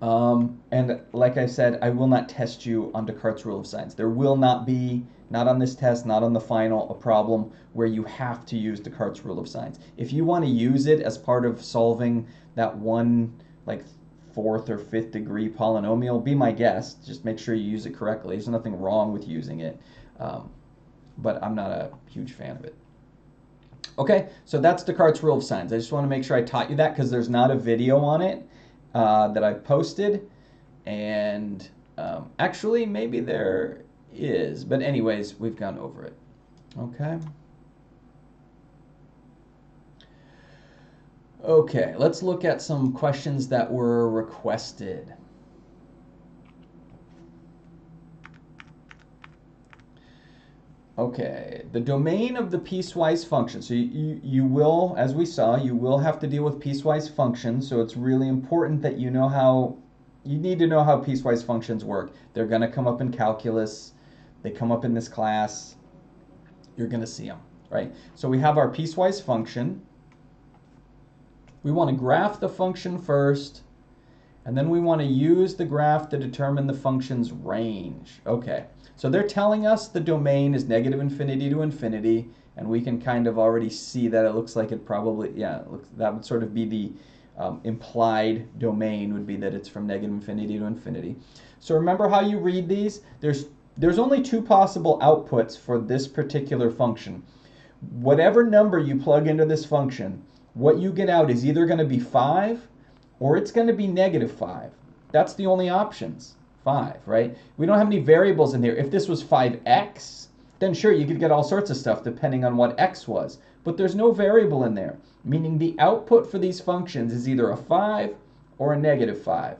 And like I said, I will not test you on Descartes' rule of signs. There will not be, not on this test, not on the final, a problem where you have to use Descartes' rule of signs. If you want to use it as part of solving that one, like, 4th or 5th degree polynomial, be my guest. Just make sure you use it correctly. There's nothing wrong with using it, but I'm not a huge fan of it. Okay, so that's Descartes' rule of signs. I just want to make sure I taught you that because there's not a video on it that I've posted, and actually maybe there is, but anyways, we've gone over it. Okay. Okay, let's look at some questions that were requested. Okay, the domain of the piecewise function. So you will, as we saw, you will have to deal with piecewise functions. So it's really important that you know how, you need to know how piecewise functions work. They're going to come up in calculus. They come up in this class. You're going to see them, right? So we have our piecewise function. We want to graph the function first, and then we want to use the graph to determine the function's range. Okay, so they're telling us the domain is negative infinity to infinity, and we can kind of already see that it looks like it probably, yeah, that would sort of be the implied domain, would be that it's from negative infinity to infinity. So remember how you read these? There's only 2 possible outputs for this particular function. Whatever number you plug into this function, what you get out is either going to be 5 or it's going to be negative 5. That's the only options. 5, right? We don't have any variables in here. If this was 5x, then sure, you could get all sorts of stuff depending on what x was. But there's no variable in there, meaning the output for these functions is either a 5 or a negative 5.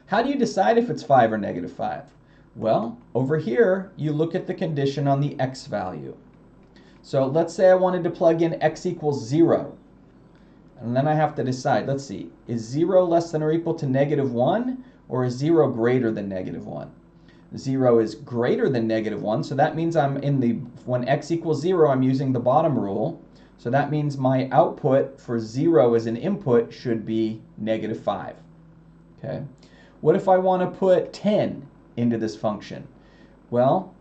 How do you decide if it's 5 or negative 5? Well, over here, you look at the condition on the x value. So let's say I wanted to plug in x equals 0. And then I have to decide, let's see, is 0 less than or equal to negative 1? Or is 0 greater than negative 1? 0 is greater than negative 1, so that means I'm in the, when x equals 0, I'm using the bottom rule. So that means my output for 0 as an input should be negative 5. Okay. What if I want to put 10 into this function? Well,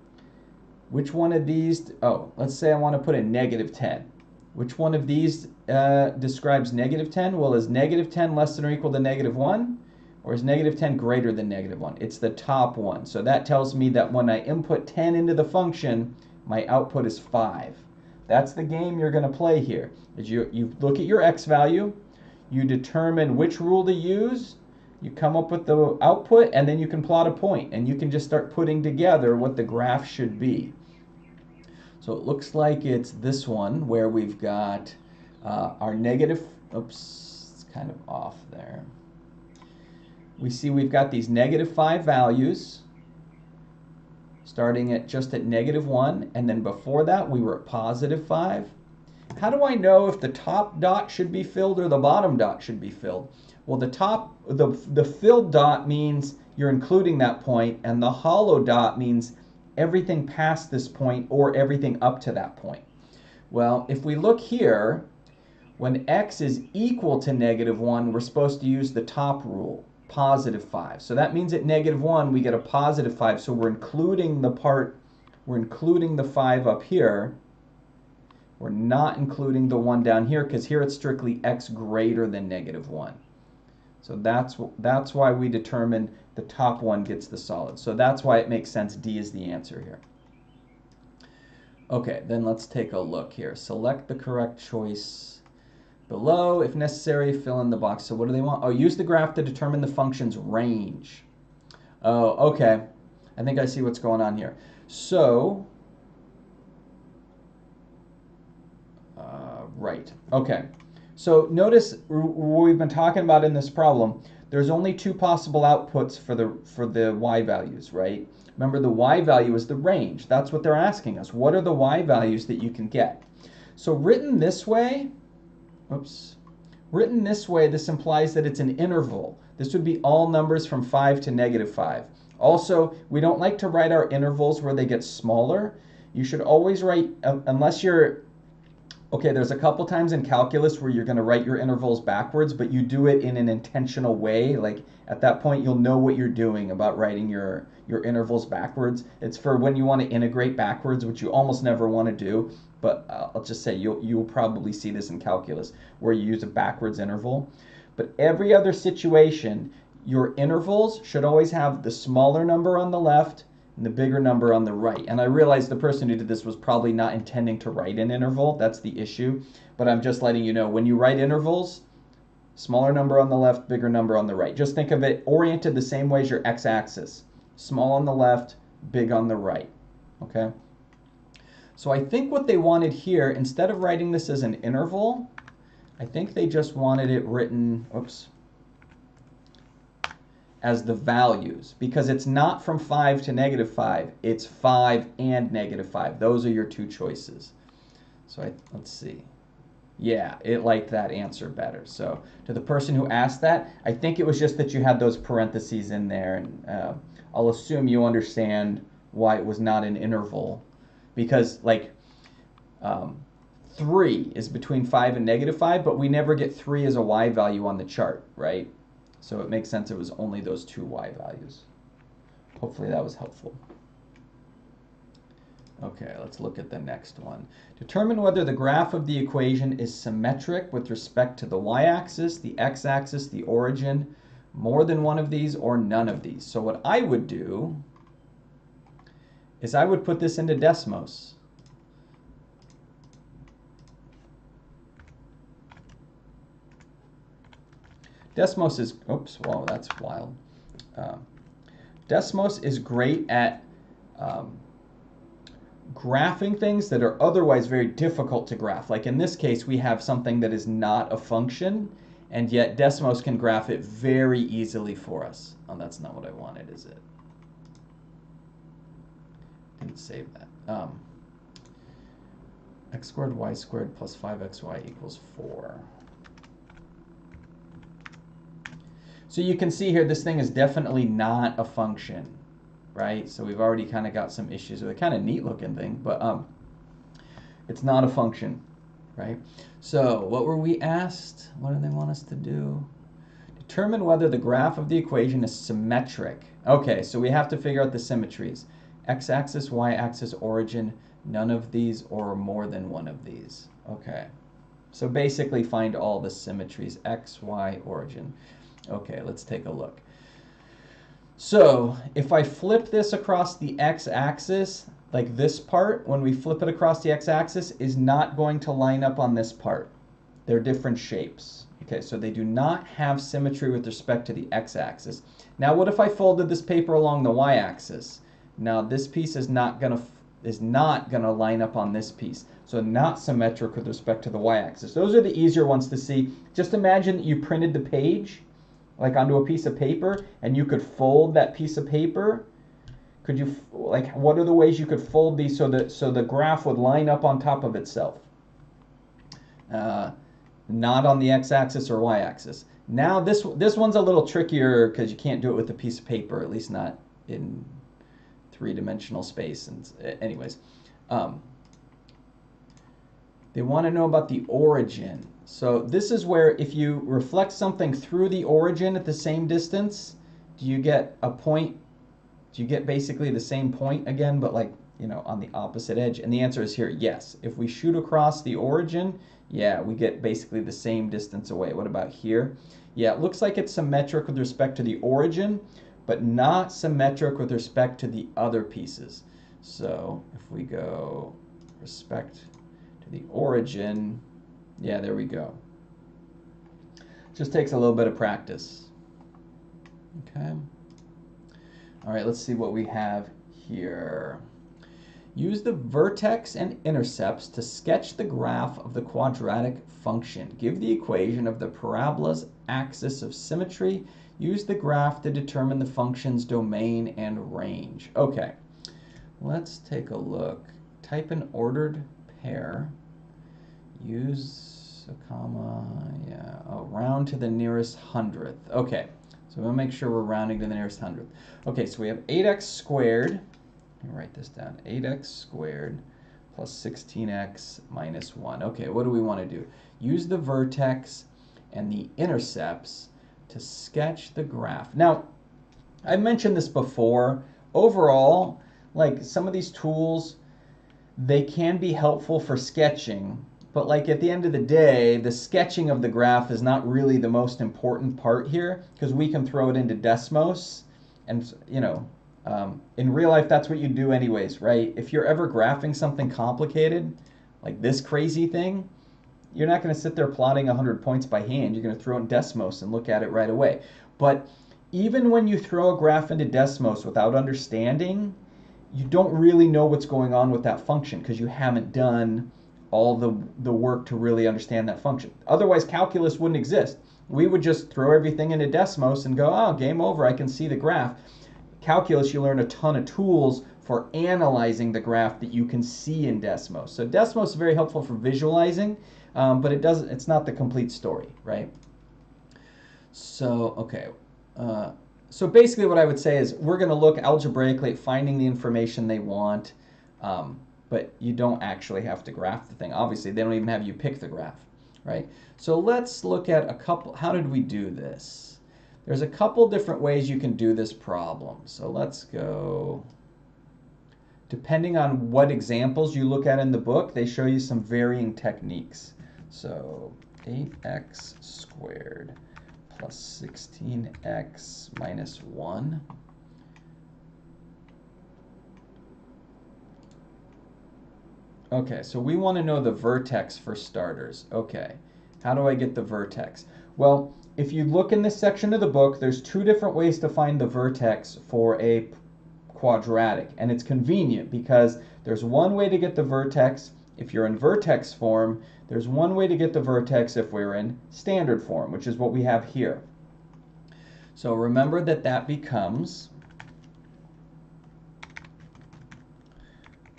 which one of these, oh, let's say I want to put a negative 10. Which one of these describes negative 10? Well, is negative 10 less than or equal to negative 1? Or is negative 10 greater than negative 1? It's the top one. So that tells me that when I input 10 into the function, my output is 5. That's the game you're going to play here. Is you look at your x value, you determine which rule to use, you come up with the output, and then you can plot a point. And you can just start putting together what the graph should be. So it looks like it's this one where we've got our negative, oops, it's kind of off there. We see we've got these -5 values starting at just at -1, and then before that we were at +5. How do I know if the top dot should be filled or the bottom dot should be filled? Well, the filled dot means you're including that point, and the hollow dot means everything past this point or everything up to that point. Well, if we look here, when x is equal to -1, we're supposed to use the top rule, +5. So that means at -1 we get a +5, so we're including the 5 up here. We're not including the 1 down here because here it's strictly x greater than -1. So that's why we determine the top one gets the solid. So that's why it makes sense D is the answer here. Okay, then let's take a look here. Select the correct choice below. If necessary, fill in the box. So what do they want? Oh, use the graph to determine the function's range. Oh, okay. I think I see what's going on here. So, right. Okay. So notice what we've been talking about in this problem. There's only two possible outputs for the y values, right? Remember, the y value is the range. That's what they're asking us. What are the y values that you can get? So written this way, this implies that it's an interval. This would be all numbers from 5 to -5. Also, we don't like to write our intervals where they get smaller. You should always write, unless you're, okay, there's a couple times in calculus where you're going to write your intervals backwards, but you do it in an intentional way. Like at that point, you'll know what you're doing about writing your intervals backwards. It's for when you want to integrate backwards, which you almost never want to do. But I'll just say you'll probably see this in calculus where you use a backwards interval. But every other situation, your intervals should always have the smaller number on the left and the bigger number on the right. And I realize the person who did this was probably not intending to write an interval. That's the issue. But I'm just letting you know, when you write intervals, smaller number on the left, bigger number on the right. Just think of it oriented the same way as your x-axis. Small on the left, big on the right. Okay? So I think what they wanted here, instead of writing this as an interval, I think they just wanted it written, as the values, because it's not from 5 to -5, it's 5 and -5. Those are your two choices. So let's see. Yeah, it liked that answer better. So to the person who asked that, I think it was just that you had those parentheses in there, and I'll assume you understand why it was not an interval, because like 3 is between 5 and -5, but we never get 3 as a y value on the chart, right? So it makes sense it was only those two y values. Hopefully that was helpful. Okay, let's look at the next one. Determine whether the graph of the equation is symmetric with respect to the y-axis, the x-axis, the origin, more than one of these, or none of these. So what I would do is I would put this into Desmos. Desmos is, oops, wow, that's wild. Desmos is great at graphing things that are otherwise very difficult to graph. Like in this case, we have something that is not a function, and yet Desmos can graph it very easily for us. Oh, that's not what I wanted, is it? Didn't save that. X squared y squared plus 5xy equals 4. So you can see here, this thing is definitely not a function, right? So we've already kind of got some issues with a kind of neat looking thing, but it's not a function, right? So what were we asked? What do they want us to do? Determine whether the graph of the equation is symmetric. Okay, so we have to figure out the symmetries. X-axis, y-axis, origin, none of these or more than one of these. Okay, so basically find all the symmetries, x, y, origin. Okay, let's take a look. So if I flip this across the x-axis, like this part, when we flip it across the x-axis, is not going to line up on this part. They're different shapes. Okay, so they do not have symmetry with respect to the x-axis. Now what if I folded this paper along the y-axis? Now this piece is not going to is not going to line up on this piece. So not symmetric with respect to the y-axis. Those are the easier ones to see. Just imagine that you printed the page like onto a piece of paper, and you could fold that piece of paper. Could you, like, what are the ways you could fold these so that the graph would line up on top of itself? Not on the x-axis or y-axis. Now this one's a little trickier because you can't do it with a piece of paper, at least not in three-dimensional space. And anyways, they want to know about the origin. So this is where if you reflect something through the origin at the same distance, do you get a point? Do you get basically the same point again, but like, you know, on the opposite edge? And the answer is here, yes. If we shoot across the origin, yeah, we get basically the same distance away. What about here? Yeah, it looks like it's symmetric with respect to the origin, but not symmetric with respect to the other pieces. So if we go respect to the origin, yeah, there we go. Just takes a little bit of practice. Okay. All right, let's see what we have here. Use the vertex and intercepts to sketch the graph of the quadratic function. Give the equation of the parabola's axis of symmetry. Use the graph to determine the function's domain and range. Okay, let's take a look. Type an ordered pair. Use a comma, yeah, oh, round to the nearest hundredth. Okay, so we'll make sure we're rounding to the nearest hundredth. Okay, so we have 8x squared. Let me write this down. 8x squared plus 16x minus 1. Okay, what do we want to do? Use the vertex and the intercepts to sketch the graph. Now, I've mentioned this before. Overall, like some of these tools, they can be helpful for sketching, but like at the end of the day, the sketching of the graph is not really the most important part here, because we can throw it into Desmos, and you know, in real life that's what you do anyways, right? If you're ever graphing something complicated, like this crazy thing, you're not going to sit there plotting 100 points by hand. You're going to throw it in Desmos and look at it right away. But even when you throw a graph into Desmos without understanding, you don't really know what's going on with that function because you haven't done all the work to really understand that function. Otherwise, calculus wouldn't exist. We would just throw everything into Desmos and go, oh, game over, I can see the graph. Calculus, you learn a ton of tools for analyzing the graph that you can see in Desmos. So Desmos is very helpful for visualizing, but it's not the complete story, right? So, okay. So basically what I would say is we're going to look algebraically at finding the information they want, but you don't actually have to graph the thing. Obviously, they don't even have you pick the graph, right? So let's look at a couple. How did we do this? There's a couple different ways you can do this problem. So let's go. Depending on what examples you look at in the book, they show you some varying techniques. So 8x squared plus 16x minus 1. Okay, so we want to know the vertex for starters. Okay, how do I get the vertex? Well, if you look in this section of the book, there's two different ways to find the vertex for a quadratic, and it's convenient because there's one way to get the vertex if you're in vertex form. There's one way to get the vertex if we're in standard form, which is what we have here. So remember that becomes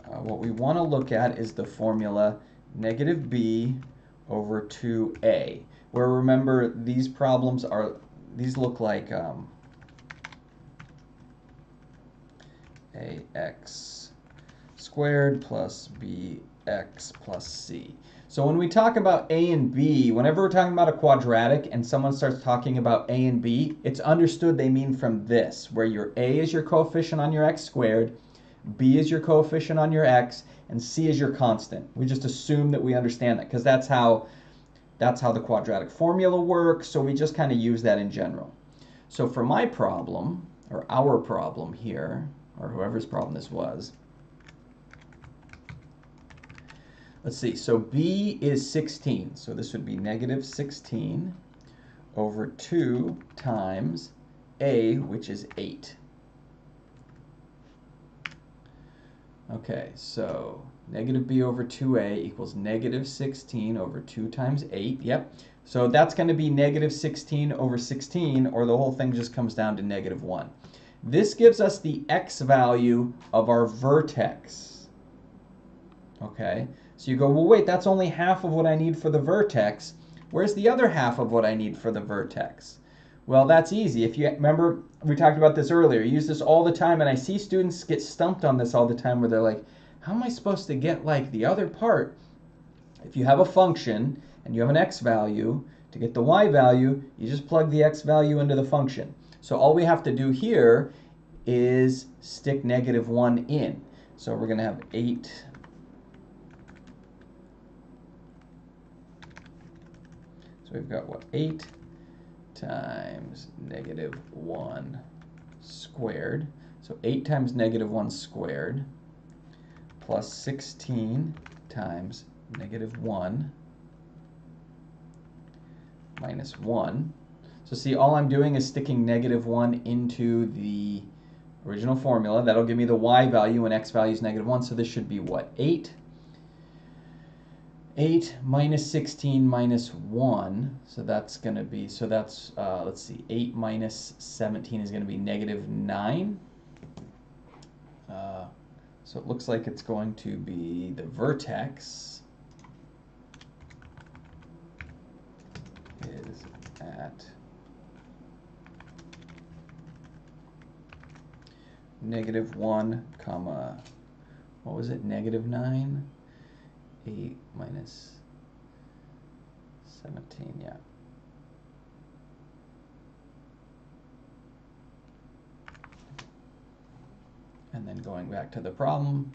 what we want to look at is the formula negative b over 2a, where remember these problems are, these look like ax squared plus bx plus c. So when we talk about a and b, whenever we're talking about a quadratic and someone starts talking about a and b, it's understood they mean from this, where your a is your coefficient on your x squared, b is your coefficient on your x, and c is your constant. We just assume that we understand that because that's how the quadratic formula works, so we just kind of use that in general. So for my problem, or our problem here, or whoever's problem this was, let's see, so b is 16, so this would be negative 16 over 2 times a, which is 8. Okay, so negative b over 2a equals negative 16 over 2 times 8. Yep. So that's going to be negative 16 over 16, or the whole thing just comes down to negative 1. This gives us the x value of our vertex. Okay, so you go, well, wait, that's only half of what I need for the vertex. Where's the other half of what I need for the vertex? Well, that's easy. If you remember, we talked about this earlier. You use this all the time, and I see students get stumped on this all the time where they're like, how am I supposed to get like the other part? If you have a function and you have an x value, to get the y value, you just plug the x value into the function. So all we have to do here is stick negative 1 in. So we're going to have 8 So we've got what? 8 times negative 1 squared. So 8 times negative 1 squared plus 16 times negative 1 minus 1. So see, all I'm doing is sticking negative 1 into the original formula. That'll give me the y value, and x value is negative 1. So this should be what? 8 minus 16 minus 1, so that's going to be, so that's, let's see, 8 minus 17 is going to be negative 9. So it looks like it's going to be the vertex is at negative 1 comma, what was it, negative 9? 8 minus 17, yeah. And then going back to the problem.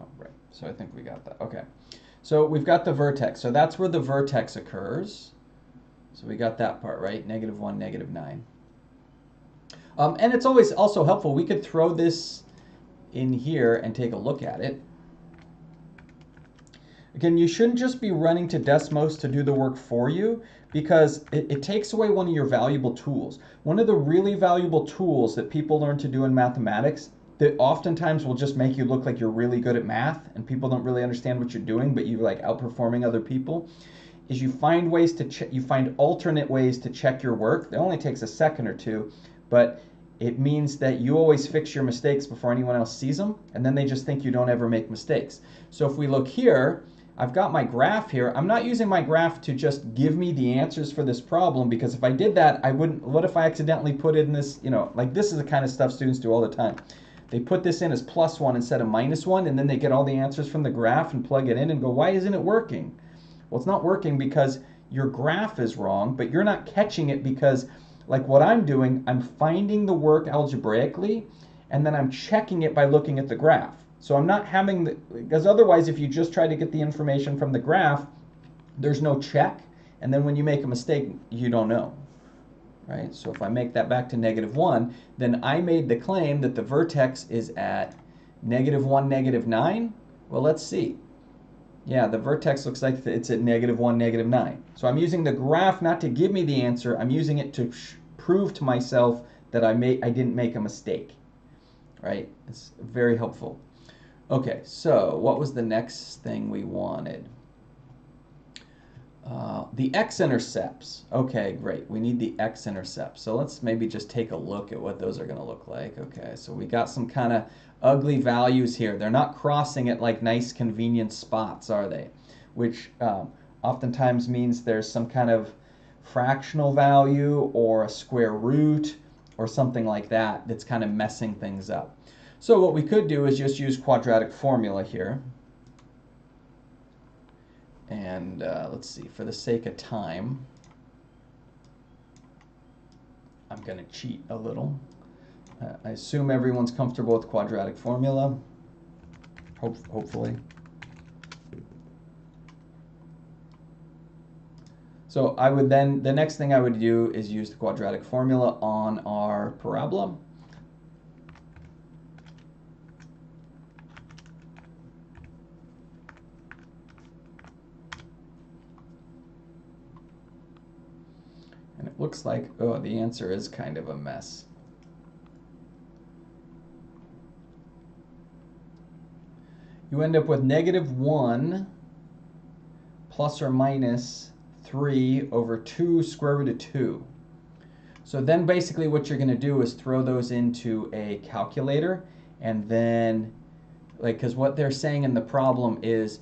Oh, right. So I think we got that. Okay. So we've got the vertex. So that's where the vertex occurs. So we got that part, right? Negative 1, negative 9. And it's always also helpful. We could throw this in here and take a look at it. Again, you shouldn't just be running to Desmos to do the work for you, because it takes away one of your valuable tools. One of the really valuable tools that people learn to do in mathematics that oftentimes will just make you look like you're really good at math and people don't really understand what you're doing, but you're like outperforming other people, is you find ways to you find alternate ways to check your work. It only takes a second or two, but it means that you always fix your mistakes before anyone else sees them, and then they just think you don't ever make mistakes. So if we look here, I've got my graph here. I'm not using my graph to just give me the answers for this problem, because if I did that, I wouldn't, what if I accidentally put it in this, you know, like this is the kind of stuff students do all the time. They put this in as +1 instead of -1, and then they get all the answers from the graph and plug it in and go, why isn't it working? Well, it's not working because your graph is wrong, but you're not catching it because, like what I'm doing, I'm finding the work algebraically, and then I'm checking it by looking at the graph. So I'm not having the, because otherwise if you just try to get the information from the graph, there's no check, and then when you make a mistake, you don't know, right? So if I make that back to -1, then I made the claim that the vertex is at -1, -9. Well, let's see. Yeah, the vertex looks like it's at -1, -9. So I'm using the graph not to give me the answer. I'm using it to prove to myself that I didn't make a mistake, right? It's very helpful. Okay, so what was the next thing we wanted? The x-intercepts. Okay, great. We need the x-intercepts. So let's maybe just take a look at what those are going to look like. Okay, so we got some kind of ugly values here. They're not crossing at like nice convenient spots, are they? Which oftentimes means there's some kind of fractional value or a square root or something like that that's kind of messing things up. So what we could do is just use quadratic formula here. And let's see, for the sake of time, I'm going to cheat a little. I assume everyone's comfortable with quadratic formula, hopefully. So I would then, the next thing I would do is use the quadratic formula on our parabola. And it looks like, oh, the answer is kind of a mess. you end up with -1 plus or minus 3 over 2 square root of 2. So then basically what you're going to do is throw those into a calculator, and then, like, because what they're saying in the problem is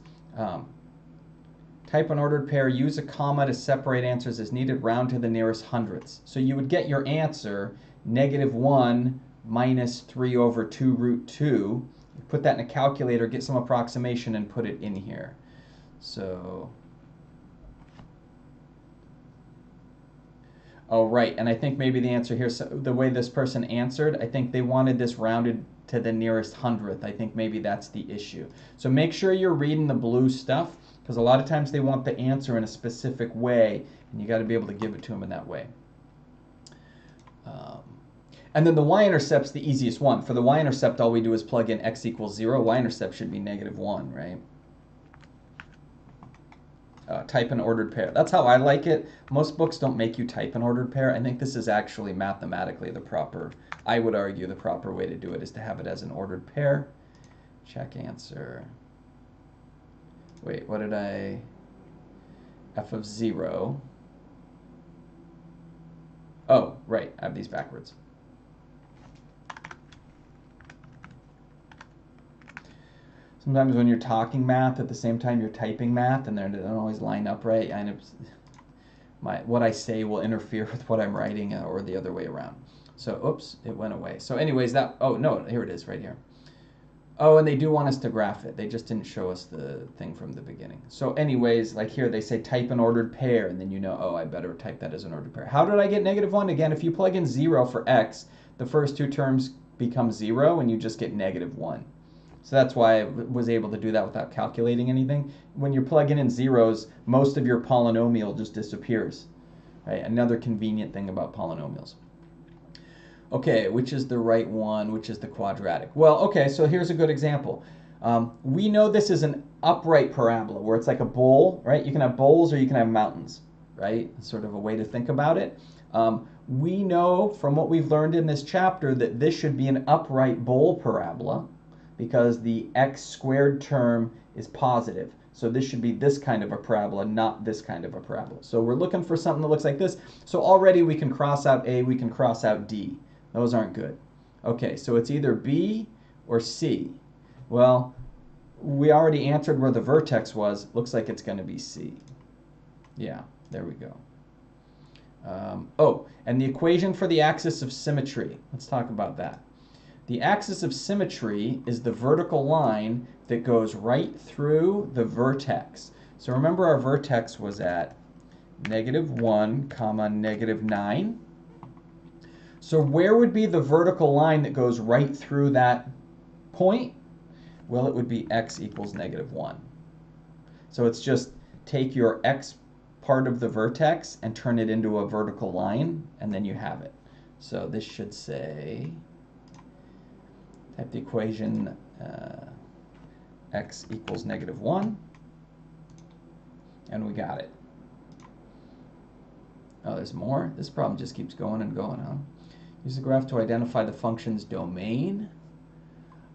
type an ordered pair, use a comma to separate answers as needed, round to the nearest hundredths. So you would get your answer, -1 minus 3 over 2 root 2. You put that in a calculator, get some approximation, and put it in here. So, oh, right, and I think maybe the answer here, so the way this person answered, I think they wanted this rounded to the nearest hundredth. I think maybe that's the issue. So make sure you're reading the blue stuff, because a lot of times they want the answer in a specific way, and you got to be able to give it to them in that way. And then the y-intercept's the easiest one. For the y-intercept, all we do is plug in x equals 0. Y-intercept should be -1, right? Type an ordered pair. That's how I like it. Most books don't make you type an ordered pair. I think this is actually mathematically the proper, I would argue the proper way to do it is to have it as an ordered pair. Check answer. Wait, what did I? F of 0. Oh, right, I have these backwards. Sometimes when you're talking math at the same time you're typing math, and they don't always line up right. What I say will interfere with what I'm writing, or the other way around. So, oops, it went away. So anyways, that, oh no, here it is right here. Oh, and they do want us to graph it. They just didn't show us the thing from the beginning. So anyways, like here they say type an ordered pair, and then you know, oh, I better type that as an ordered pair. How did I get -1? Again, if you plug in 0 for x, the first two terms become 0, and you just get -1. So that's why I was able to do that without calculating anything. When you're plugging in zeros, most of your polynomial just disappears. Right? Another convenient thing about polynomials. Okay, which is the right one? Which is the quadratic? Well, okay, so here's a good example. We know this is an upright parabola, where it's like a bowl, right? You can have bowls or you can have mountains, right? It's sort of a way to think about it. We know from what we've learned in this chapter that this should be an upright bowl parabola, because the x squared term is positive. So this should be this kind of a parabola, not this kind of a parabola. So we're looking for something that looks like this. So already we can cross out A, we can cross out D. Those aren't good. Okay, so it's either B or C. Well, we already answered where the vertex was. Looks like it's going to be C. Yeah, there we go. Oh, and the equation for the axis of symmetry. Let's talk about that. The axis of symmetry is the vertical line that goes right through the vertex. So remember our vertex was at -1, -9. So where would be the vertical line that goes right through that point? Well, it would be x equals -1. So it's just take your x part of the vertex and turn it into a vertical line, and then you have it. So this should say, type the equation x equals -1, and we got it. Oh, there's more? This problem just keeps going and going, huh? Use the graph to identify the function's domain.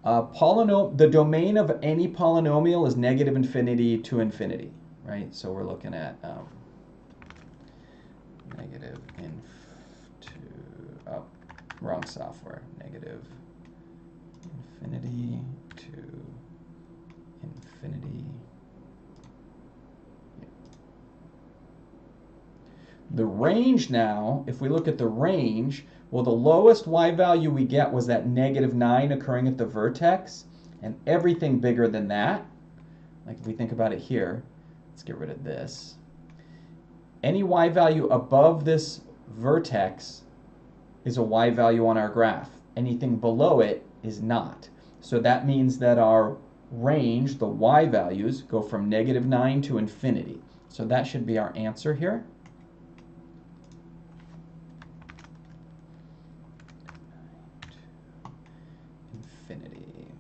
The domain of any polynomial is -infinity to infinity, right? So we're looking at wrong software, -infinity to infinity. The range now, if we look at the range, well, the lowest y value we get was that -9 occurring at the vertex, and everything bigger than that, like if we think about it here, let's get rid of this. Any y value above this vertex is a y value on our graph. Anything below it is not. So that means that our range, the y values, go from -9 to infinity. So that should be our answer here. Infinity.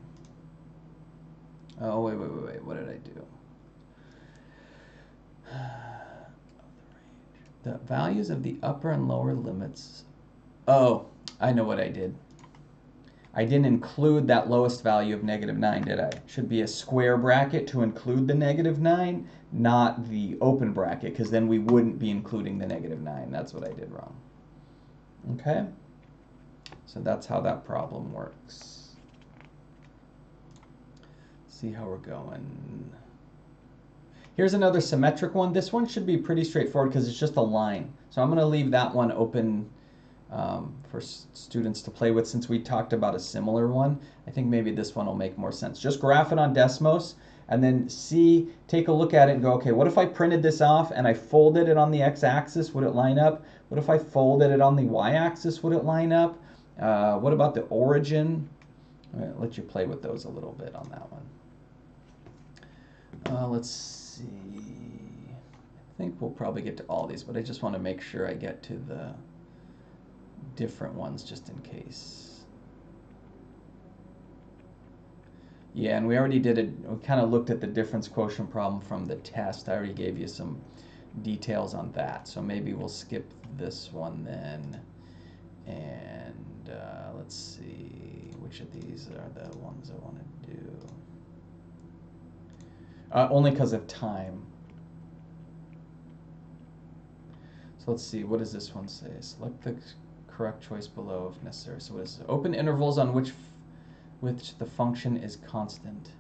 Oh, wait, what did I do? The values of the upper and lower limits. Oh, I know what I did. I didn't include that lowest value of -9, did I? Should be a square bracket to include the -9, not the open bracket, because then we wouldn't be including the -9. That's what I did wrong. Okay? So that's how that problem works. See how we're going. Here's another symmetric one. This one should be pretty straightforward because it's just a line. So I'm going to leave that one open for students to play with since we talked about a similar one. I think maybe this one will make more sense. Just graph it on Desmos and then take a look at it and go, okay, what if I printed this off and I folded it on the x-axis? Would it line up? What if I folded it on the y-axis? Would it line up? What about the origin? I'll let you play with those a little bit on that one. Let's see. I think we'll probably get to all these, but I just want to make sure I get to the different ones just in case. Yeah, and we already did it. We kind of looked at the difference quotient problem from the test. I already gave you some details on that, so maybe we'll skip this one then. And let's see, which of these are the ones I want to do? Only because of time. So let's see, what does this one say? Select the correct choice below if necessary. So what is it? Open intervals on which the function is constant.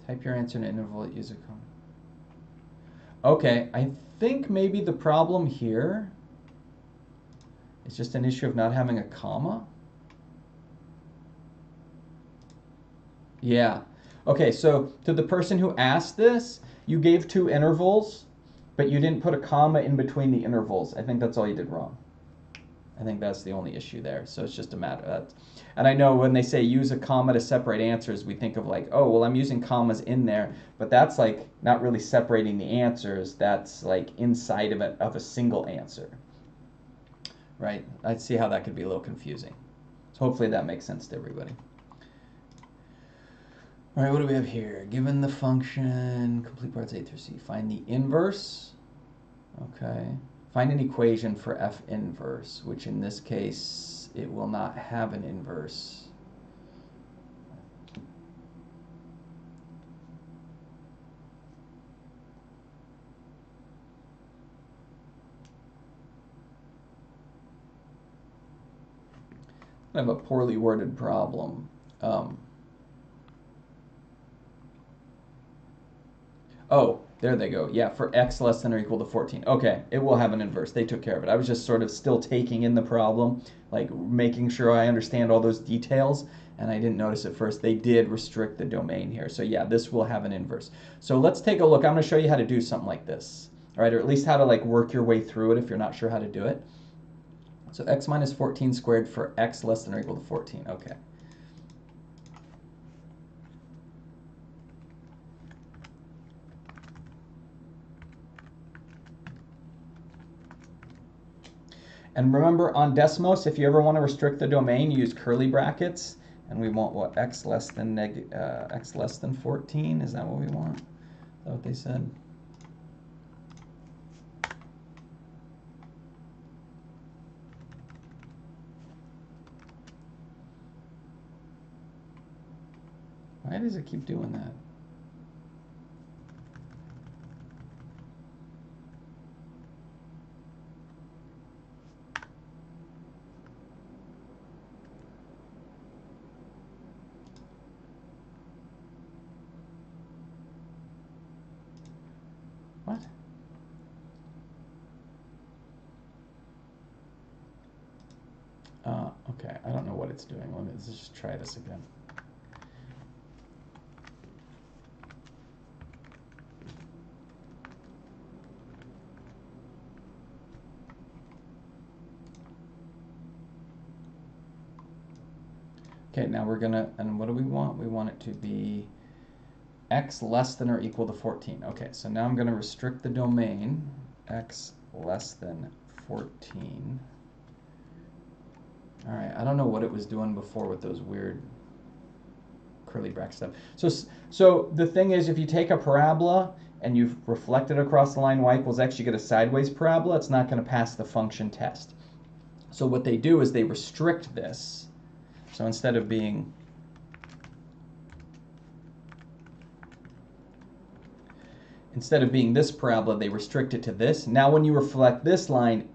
Type your answer in an interval, use a comma. Okay, I think maybe the problem here is just an issue of not having a comma. Yeah. Okay, so to the person who asked this, you gave 2 intervals, but you didn't put a comma in between the intervals. I think that's all you did wrong. I think that's the only issue there. So it's just a matter of that. And I know when they say use a comma to separate answers, we think of like, oh, well, I'm using commas in there, but that's like not really separating the answers. That's like inside of a single answer, right? I see how that could be a little confusing. So hopefully that makes sense to everybody. All right, what do we have here? Given the function, complete parts A through C. Find the inverse. Okay. Find an equation for f inverse, which in this case, it will not have an inverse. I have a poorly worded problem. Oh, there they go. Yeah, for x less than or equal to 14. Okay, it will have an inverse. They took care of it. I was just sort of still taking in the problem, like making sure I understand all those details, and I didn't notice at first. They did restrict the domain here. So yeah, this will have an inverse. So let's take a look. I'm going to show you how to do something like this, all right, or at least how to like work your way through it if you're not sure how to do it. So x minus 14 squared for x less than or equal to 14. Okay. And remember on Desmos, if you ever want to restrict the domain, you use curly brackets. And we want what? X less than 14? Is that what we want? Is that what they said? Why does it keep doing that? What? Okay, I don't know what it's doing. Let's just try this again. Okay, now we're gonna, and what do we want? We want it to be x less than or equal to 14. Okay, so now I'm gonna restrict the domain, x less than 14. All right, I don't know what it was doing before with those weird curly bracket stuff. So the thing is, if you take a parabola and you've reflected across the line y equals x, you get a sideways parabola, it's not gonna pass the function test. So what they do is they restrict this. So instead of being this parabola, they restrict it to this. Now when you reflect this line,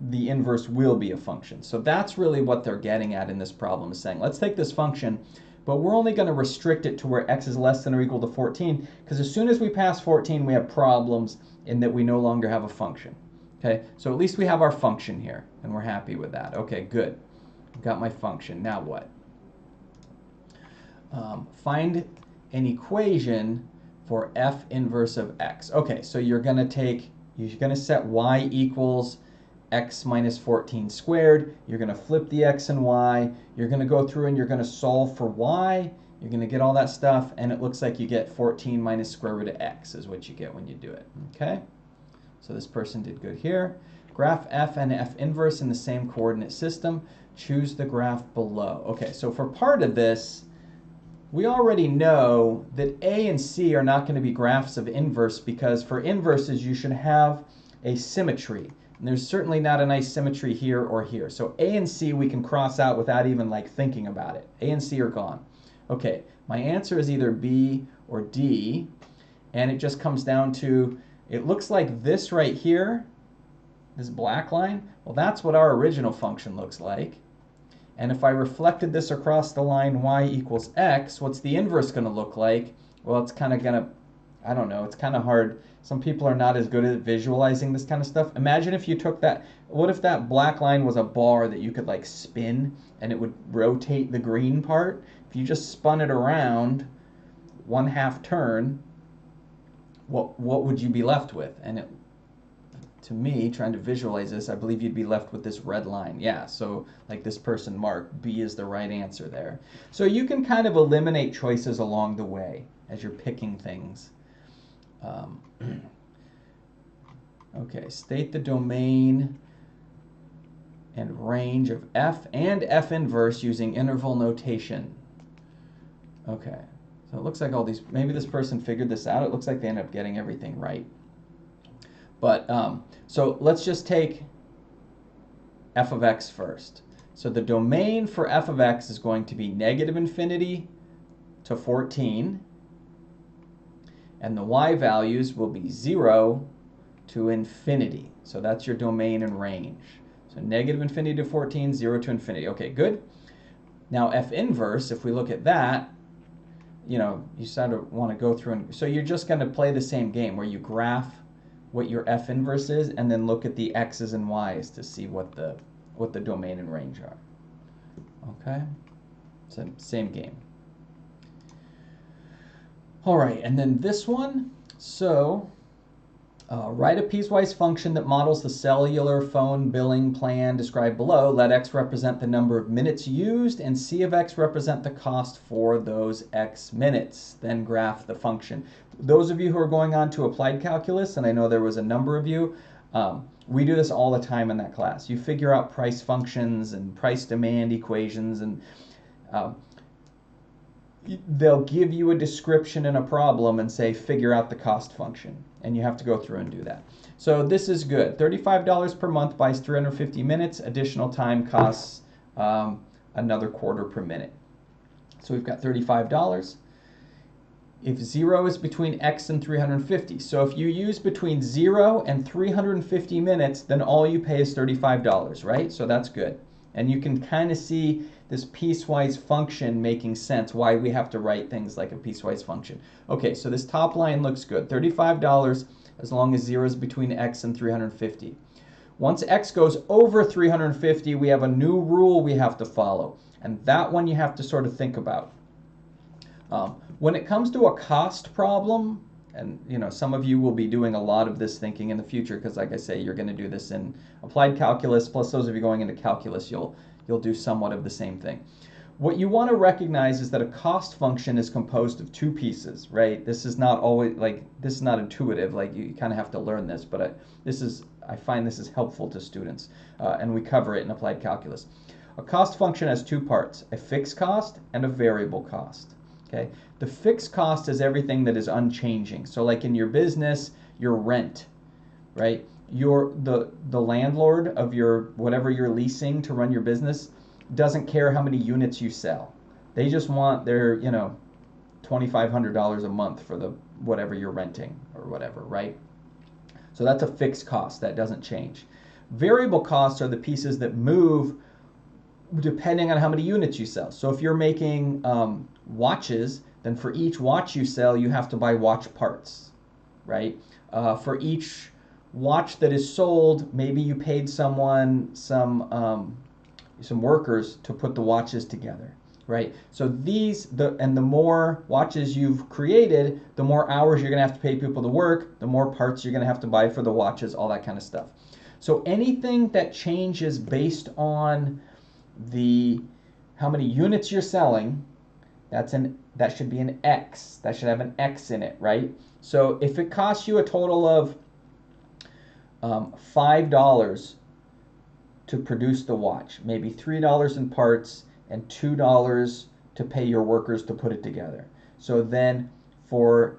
the inverse will be a function. So that's really what they're getting at in this problem, is saying, let's take this function, but we're only going to restrict it to where x is less than or equal to 14, because as soon as we pass 14, we have problems in that we no longer have a function. Okay, so at least we have our function here, and we're happy with that. Okay, good. I've got my function. Now what? Find an equation for f inverse of x. Okay, so you're going to set y equals x minus 14 squared. You're going to flip the x and y. You're going to go through and you're going to solve for y. You're going to get all that stuff, and it looks like you get 14 minus square root of x is what you get when you do it. Okay? So this person did good here. Graph f and f inverse in the same coordinate system. Choose the graph below. Okay, so for part of this, we already know that A and C are not going to be graphs of inverse, because for inverses you should have a symmetry. And there's certainly not a nice symmetry here or here. So A and C we can cross out without even like thinking about it. A and C are gone. Okay, my answer is either B or D, and it just comes down to, it looks like this right here, this black line, well that's what our original function looks like. And if I reflected this across the line y equals x, what's the inverse going to look like? Well, it's kind of going to, I don't know, it's kind of hard. Some people are not as good at visualizing this kind of stuff. Imagine if you took that, what if that black line was a bar that you could like spin and it would rotate the green part? If you just spun it around 1/2 turn, what would you be left with? And it, to me, trying to visualize this, I believe you'd be left with this red line. Yeah, so like this person marked, B is the right answer there. So you can kind of eliminate choices along the way as you're picking things. Okay, state the domain and range of f and f inverse using interval notation. Okay, so it looks like all these, maybe this person figured this out. It looks like they ended up getting everything right. But, so let's just take f of x first. So the domain for f of x is going to be -∞ to 14. And the y values will be 0 to infinity. So that's your domain and range. So -∞ to 14, 0 to infinity. Okay, good. Now f inverse, if we look at that, you know, you sort of want to go through, and so you're just going to play the same game where you graph what your f inverse is and then look at the x's and y's to see what the domain and range are. Okay? So same game. All right, and then this one, so write a piecewise function that models the cellular phone billing plan described below. Let x represent the number of minutes used and c of x represent the cost for those x minutes. Then graph the function. Those of you who are going on to applied calculus, and I know there was a number of you, we do this all the time in that class. You figure out price functions and price demand equations, and they'll give you a description in a problem and say figure out the cost function, and you have to go through and do that. So this is good. $35 per month buys 350 minutes. Additional time costs another quarter per minute. So we've got $35. If 0 is between x and 350, so if you use between 0 and 350 minutes, then all you pay is $35, right? So that's good. And you can kind of see this piecewise function making sense, why we have to write things like a piecewise function. Okay, so this top line looks good. $35 as long as 0 is between x and 350. Once x goes over 350, we have a new rule we have to follow. And that one you have to sort of think about. When it comes to a cost problem, and you know, some of you will be doing a lot of this thinking in the future, because like I say, you're going to do this in applied calculus, plus those of you going into calculus, you'll do somewhat of the same thing. What you want to recognize is that a cost function is composed of two pieces, right? This is not always, like, this is not intuitive, like you kind of have to learn this, but I find this is helpful to students, and we cover it in applied calculus. A cost function has two parts, a fixed cost and a variable cost. Okay? The fixed cost is everything that is unchanging. So like in your business, your rent, right? the landlord of your whatever you're leasing to run your business doesn't care how many units you sell. They just want their, you know, $2,500 a month for the whatever you're renting or whatever, right? So that's a fixed cost that doesn't change. Variable costs are the pieces that move depending on how many units you sell. So if you're making watches, then for each watch you sell, you have to buy watch parts, right? For each watch that is sold, maybe you paid someone some workers to put the watches together, right? So the more watches you've created, the more hours you're gonna have to pay people to work, the more parts you're gonna have to buy for the watches, all that kind of stuff. So anything that changes based on how many units you're selling, that should be an X. That should have an X in it, right? So if it costs you a total of $5 to produce the watch, maybe $3 in parts and $2 to pay your workers to put it together. So then for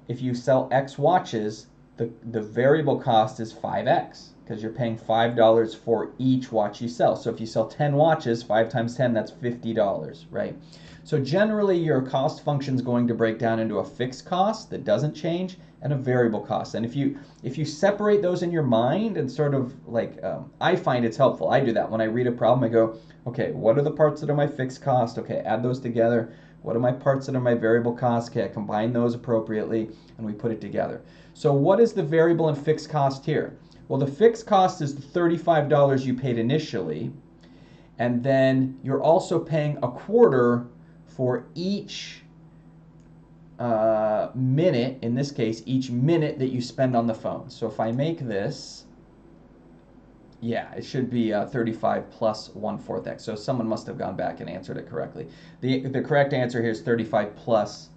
if you sell X watches, the variable cost is 5X, because you're paying $5 for each watch you sell. So if you sell 10 watches, 5 times 10, that's $50, right? So generally your cost function is going to break down into a fixed cost that doesn't change and a variable cost. And if you separate those in your mind and sort of like, I find it's helpful. I do that when I read a problem. I go, okay, what are the parts that are my fixed cost? Okay, add those together. What are my parts that are my variable cost? Okay, I combine those appropriately and we put it together. So what is the variable and fixed cost here? Well, the fixed cost is the $35 you paid initially, and then you're also paying a quarter for each minute, in this case, each minute that you spend on the phone. So if I make this, yeah, it should be 35 plus 1/4 X. So someone must have gone back and answered it correctly. The correct answer here is 35 plus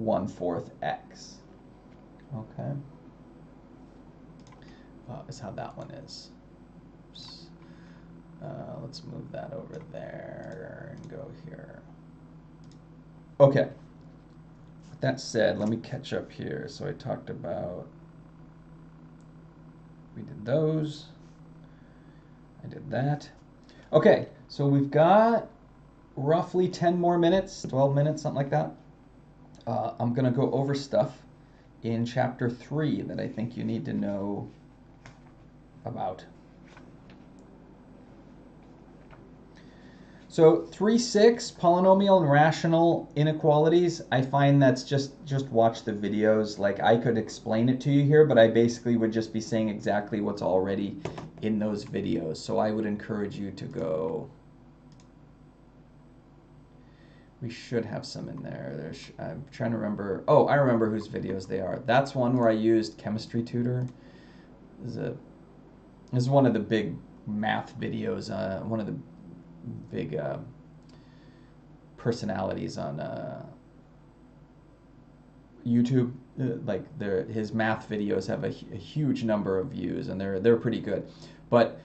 1/4 X. Okay. Is how that one is. Let's move that over there and go here. Okay. With that said, let me catch up here. So I talked about, we did those. I did that. Okay, so we've got roughly 10 more minutes, 12 minutes, something like that. I'm going to go over stuff in chapter 3 that I think you need to know about. So 3.6, polynomial and rational inequalities. I find that's just watch the videos. Like, I could explain it to you here, but I basically would just be saying exactly what's already in those videos. So I would encourage you to go. We should have some in there. I'm trying to remember. Oh, I remember whose videos they are. That's one where I used Chemistry Tutor. This is one of the big math videos. One of the big personalities on YouTube. Like his math videos have a huge number of views, and they're pretty good. But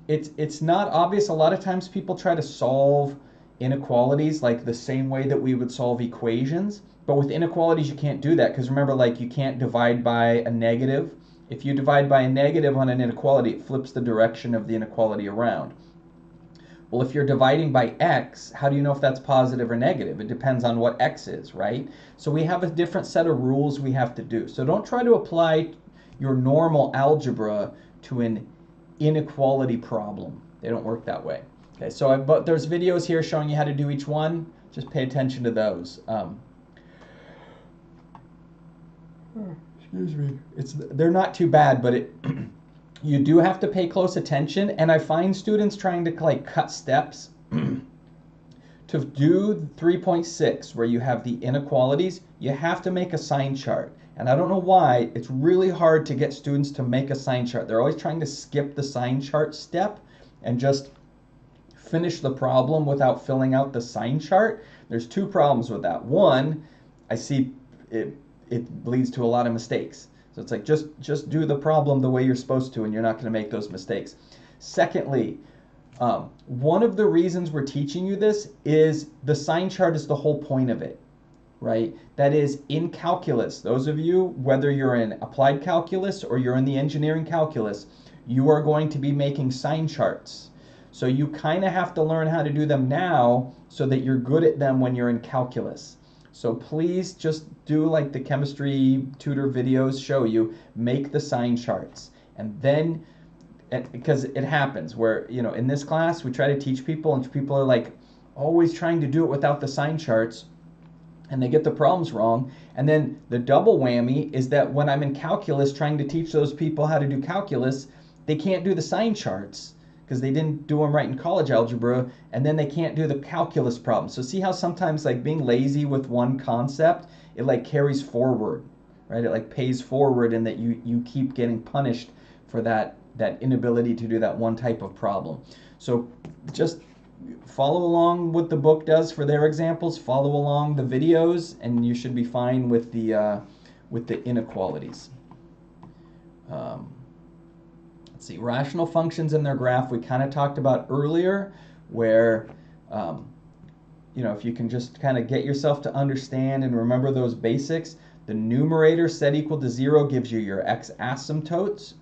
it's not obvious. A lot of times people try to solve inequalities like the same way that we would solve equations, but with inequalities you can't do that, because remember, like, you can't divide by a negative. If you divide by a negative on an inequality, it flips the direction of the inequality around. Well, if you're dividing by x, how do you know if that's positive or negative? It depends on what x is, right? So we have a different set of rules we have to do. So don't try to apply your normal algebra to an inequality problem. They don't work that way. Okay, so but there's videos here showing you how to do each one. Just pay attention to those. Excuse me. They're not too bad, but you do have to pay close attention. And I find students trying to like cut steps. To do 3.6, where you have the inequalities, you have to make a sign chart. And I don't know why, it's really hard to get students to make a sign chart. They're always trying to skip the sign chart step and just finish the problem without filling out the sign chart. There's two problems with that. One, I see it leads to a lot of mistakes. So it's like, just do the problem the way you're supposed to, and you're not going to make those mistakes. Secondly, one of the reasons we're teaching you this is the sign chart is the whole point of it. right? That is, in calculus, those of you, whether you're in applied calculus or you're in the engineering calculus, you are going to be making sign charts. So you kind of have to learn how to do them now so that you're good at them when you're in calculus. So please just do like the chemistry tutor videos show you, make the sign charts. And then, because it happens where, you know, in this class we try to teach people and people are like always trying to do it without the sign charts and they get the problems wrong. And then the double whammy is that when I'm in calculus trying to teach those people how to do calculus, they can't do the sign charts because they didn't do them right in college algebra, and then they can't do the calculus problems. So see how sometimes like being lazy with one concept, it like carries forward, right? It like pays forward, and that you keep getting punished for that inability to do that one type of problem. So just follow along what the book does for their examples, follow along the videos, and you should be fine with the inequalities. Let's see, rational functions in their graph we kind of talked about earlier, where you know, if you can just kind of get yourself to understand and remember those basics, the numerator set equal to 0 gives you your x asymptotes,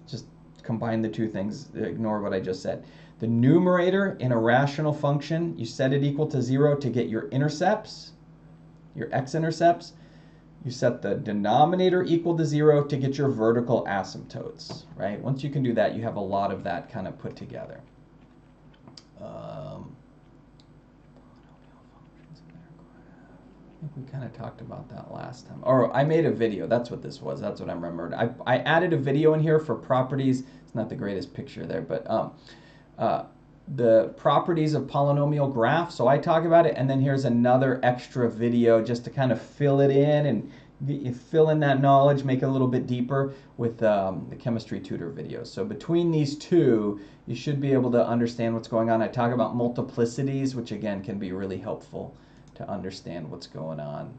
just combine the two things, ignore what I just said. The numerator in a rational function, you set it equal to 0 to get your intercepts, your x-intercepts. You set the denominator equal to 0 to get your vertical asymptotes, right? Once you can do that, you have a lot of that kind of put together. I think we kind of talked about that last time. Or I made a video. That's what this was. That's what I remembered. I added a video in here for properties. It's not the greatest picture there, but the properties of polynomial graphs. So I talk about it, and then here's another extra video just to kind of fill it in and fill in that knowledge, make it a little bit deeper with the chemistry tutor videos. So between these two, you should be able to understand what's going on. I talk about multiplicities, which again can be really helpful to understand what's going on.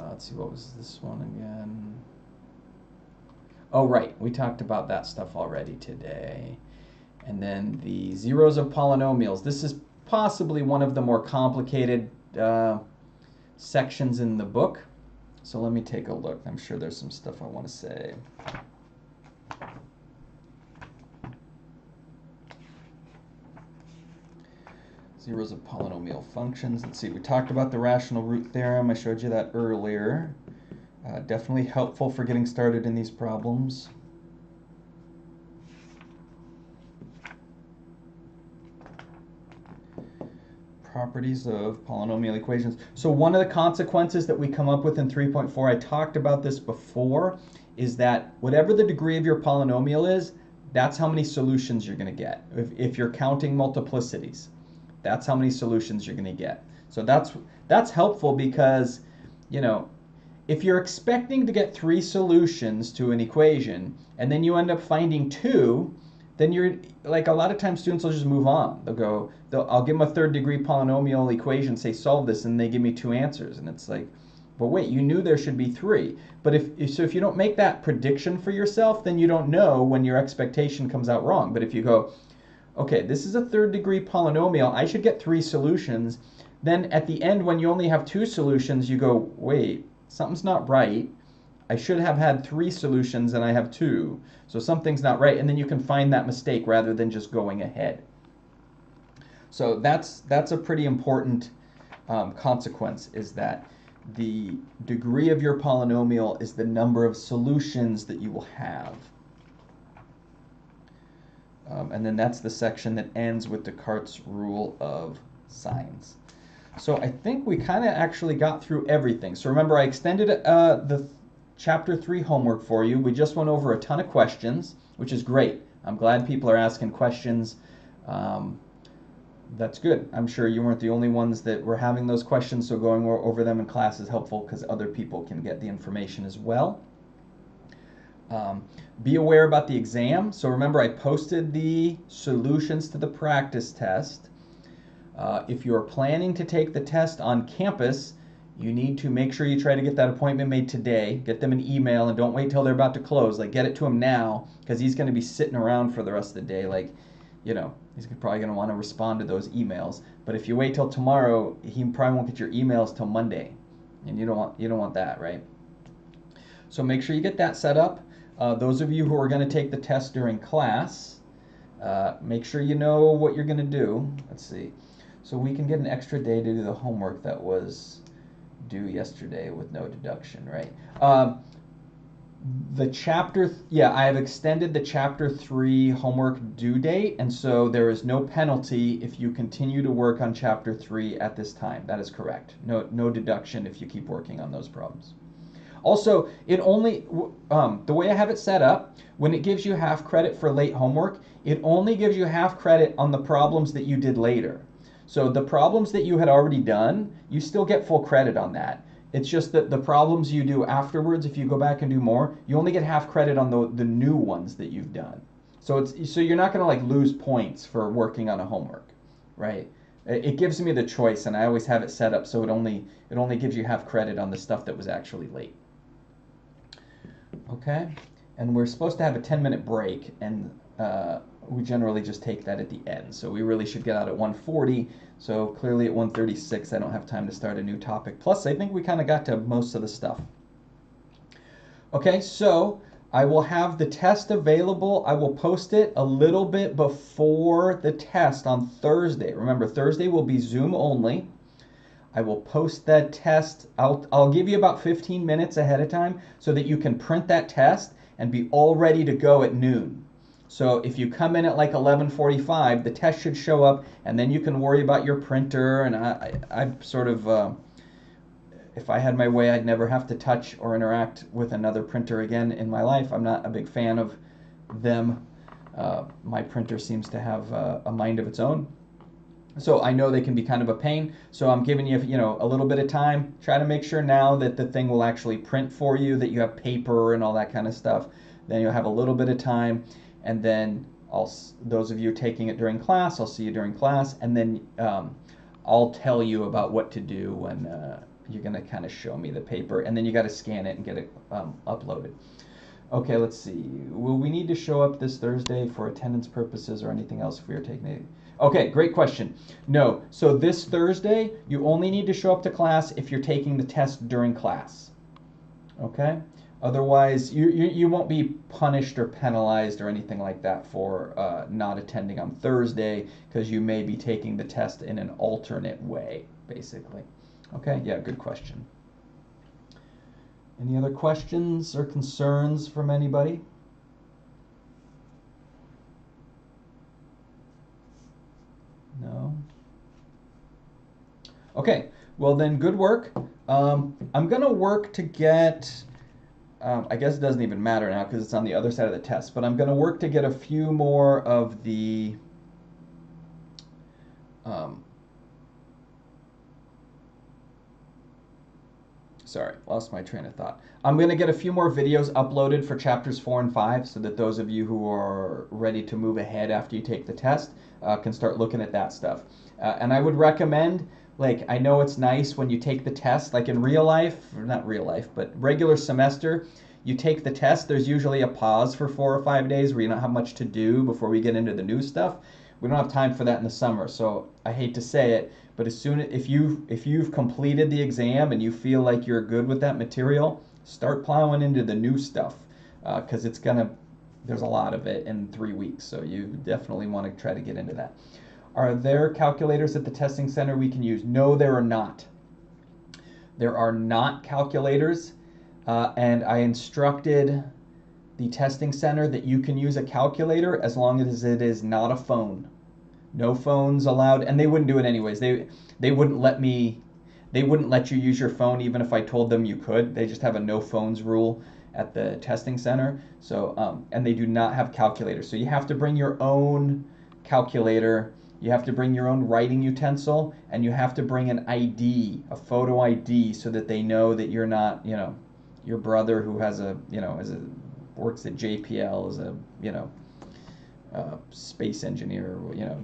Let's see, what was this one again? Oh, right, we talked about that stuff already today. And then the zeros of polynomials. This is possibly one of the more complicated sections in the book. So let me take a look. I'm sure there's some stuff I want to say. Zeros of polynomial functions. Let's see, we talked about the rational root theorem. I showed you that earlier. Definitely helpful for getting started in these problems. Properties of polynomial equations. So one of the consequences that we come up with in 3.4, I talked about this before, is that whatever the degree of your polynomial is, that's how many solutions you're going to get. If you're counting multiplicities, that's how many solutions you're going to get. So that's helpful because, you know, if you're expecting to get 3 solutions to an equation and then you end up finding 2, then you're like, a lot of times students will just move on. I'll give them a 3rd degree polynomial equation, say solve this, and they give me 2 answers, and it's like, but wait, you knew there should be 3. But if you don't make that prediction for yourself, then you don't know when your expectation comes out wrong. But if you go, okay, this is a 3rd degree polynomial, I should get 3 solutions, then at the end when you only have 2 solutions, you go, wait, something's not right. I should have had 3 solutions and I have 2. So something's not right, and then you can find that mistake rather than just going ahead. So that's a pretty important consequence, is that the degree of your polynomial is the number of solutions that you will have. And then that's the section that ends with Descartes' rule of signs. So I think we kind of actually got through everything. So remember, I extended the Chapter 3 homework for you. We just went over a ton of questions, which is great. I'm glad people are asking questions. That's good. I'm sure you weren't the only ones that were having those questions, so going over them in class is helpful because other people can get the information as well. Be aware about the exam. So remember, I posted the solutions to the practice test. If you're planning to take the test on campus, you need to make sure you try to get that appointment made today. Get them an email and don't wait till they're about to close. Like, get it to him now, because he's going to be sitting around for the rest of the day. Like, you know, He's probably going to want to respond to those emails. But if you wait till tomorrow, he probably won't get your emails till Monday, and you don't want that, right? So make sure you get that set up. Those of you who are going to take the test during class, make sure you know what you're going to do. Let's see. So we can get an extra day to do the homework that was due yesterday with no deduction, right? The chapter, yeah, I have extended the chapter 3 homework due date, and so there is no penalty if you continue to work on chapter 3 at this time. That is correct. No deduction if you keep working on those problems. Also, it only, the way I have it set up, when it gives you half credit for late homework, it only gives you half credit on the problems that you did later. So the problems that you had already done, you still get full credit on that. It's just that the problems you do afterwards, if you go back and do more, you only get half credit on the new ones that you've done. So you're not going to like lose points for working on a homework, right? It gives me the choice, and I always have it set up so it only gives you half credit on the stuff that was actually late. Okay, and we're supposed to have a 10-minute break, and we generally just take that at the end. So we really should get out at 1:40. So clearly at 1:36, I don't have time to start a new topic. Plus, I think we kind of got to most of the stuff. Okay, so I will have the test available. I will post it a little bit before the test on Thursday. Remember, Thursday will be Zoom only. I will post that test. I'll give you about 15 minutes ahead of time so that you can print that test and be all ready to go at noon. So if you come in at like 11:45, the test should show up, and then you can worry about your printer. And I sort of, if I had my way, I'd never have to touch or interact with another printer again in my life. I'm not a big fan of them. My printer seems to have a mind of its own. So I know they can be kind of a pain. So I'm giving you, a little bit of time. Try to make sure now that the thing will actually print for you, that you have paper and all that kind of stuff. Then you'll have a little bit of time. And then those of you taking it during class, I'll see you during class. And then I'll tell you about what to do when you're going to kind of show me the paper. And then you got to scan it and get it uploaded. Okay, let's see. Will we need to show up this Thursday for attendance purposes or anything else if we are taking it? Okay, great question. No, so this Thursday, you only need to show up to class if you're taking the test during class. Okay? Otherwise, you won't be punished or penalized or anything like that for not attending on Thursday, because you may be taking the test in an alternate way, basically. Okay, yeah, good question. Any other questions or concerns from anybody? No? Okay, well then, good work. I'm going to work to get, I guess it doesn't even matter now because it's on the other side of the test, but I'm going to work to get a few more of the, sorry, lost my train of thought. I'm going to get a few more videos uploaded for chapters 4 and 5 so that those of you who are ready to move ahead after you take the test can start looking at that stuff. And I would recommend, like, I know it's nice when you take the test, like in real life, or not real life, but regular semester, you take the test, there's usually a pause for 4 or 5 days where you don't have much to do before we get into the new stuff. We don't have time for that in the summer, so I hate to say it, but if you've completed the exam and you feel like you're good with that material, start plowing into the new stuff, because there's a lot of it in 3 weeks, so you definitely want to try to get into that. Are there calculators at the testing center we can use? No, there are not. There are not calculators, and I instructed the testing center that you can use a calculator as long as it is not a phone. No phones allowed, and they wouldn't do it anyways. They wouldn't let you use your phone even if I told them you could. They just have a no phones rule at the testing center. So and they do not have calculators. So you have to bring your own calculator. You have to bring your own writing utensil, and you have to bring an ID, a photo ID, so that they know that you're not, your brother who has works at JPL as a space engineer,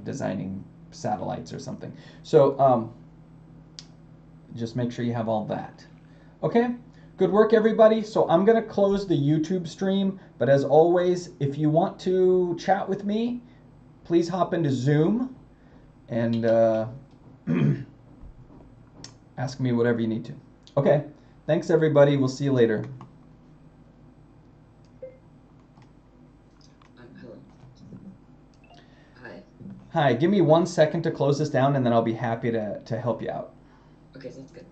designing satellites or something. So just make sure you have all that. Okay, good work, everybody. So I'm going to close the YouTube stream, but as always, if you want to chat with me, please hop into Zoom and ask me whatever you need to. Okay, thanks everybody. We'll see you later. Hello. Hi. Hi, give me 1 second to close this down and then I'll be happy to help you out. Okay, sounds good.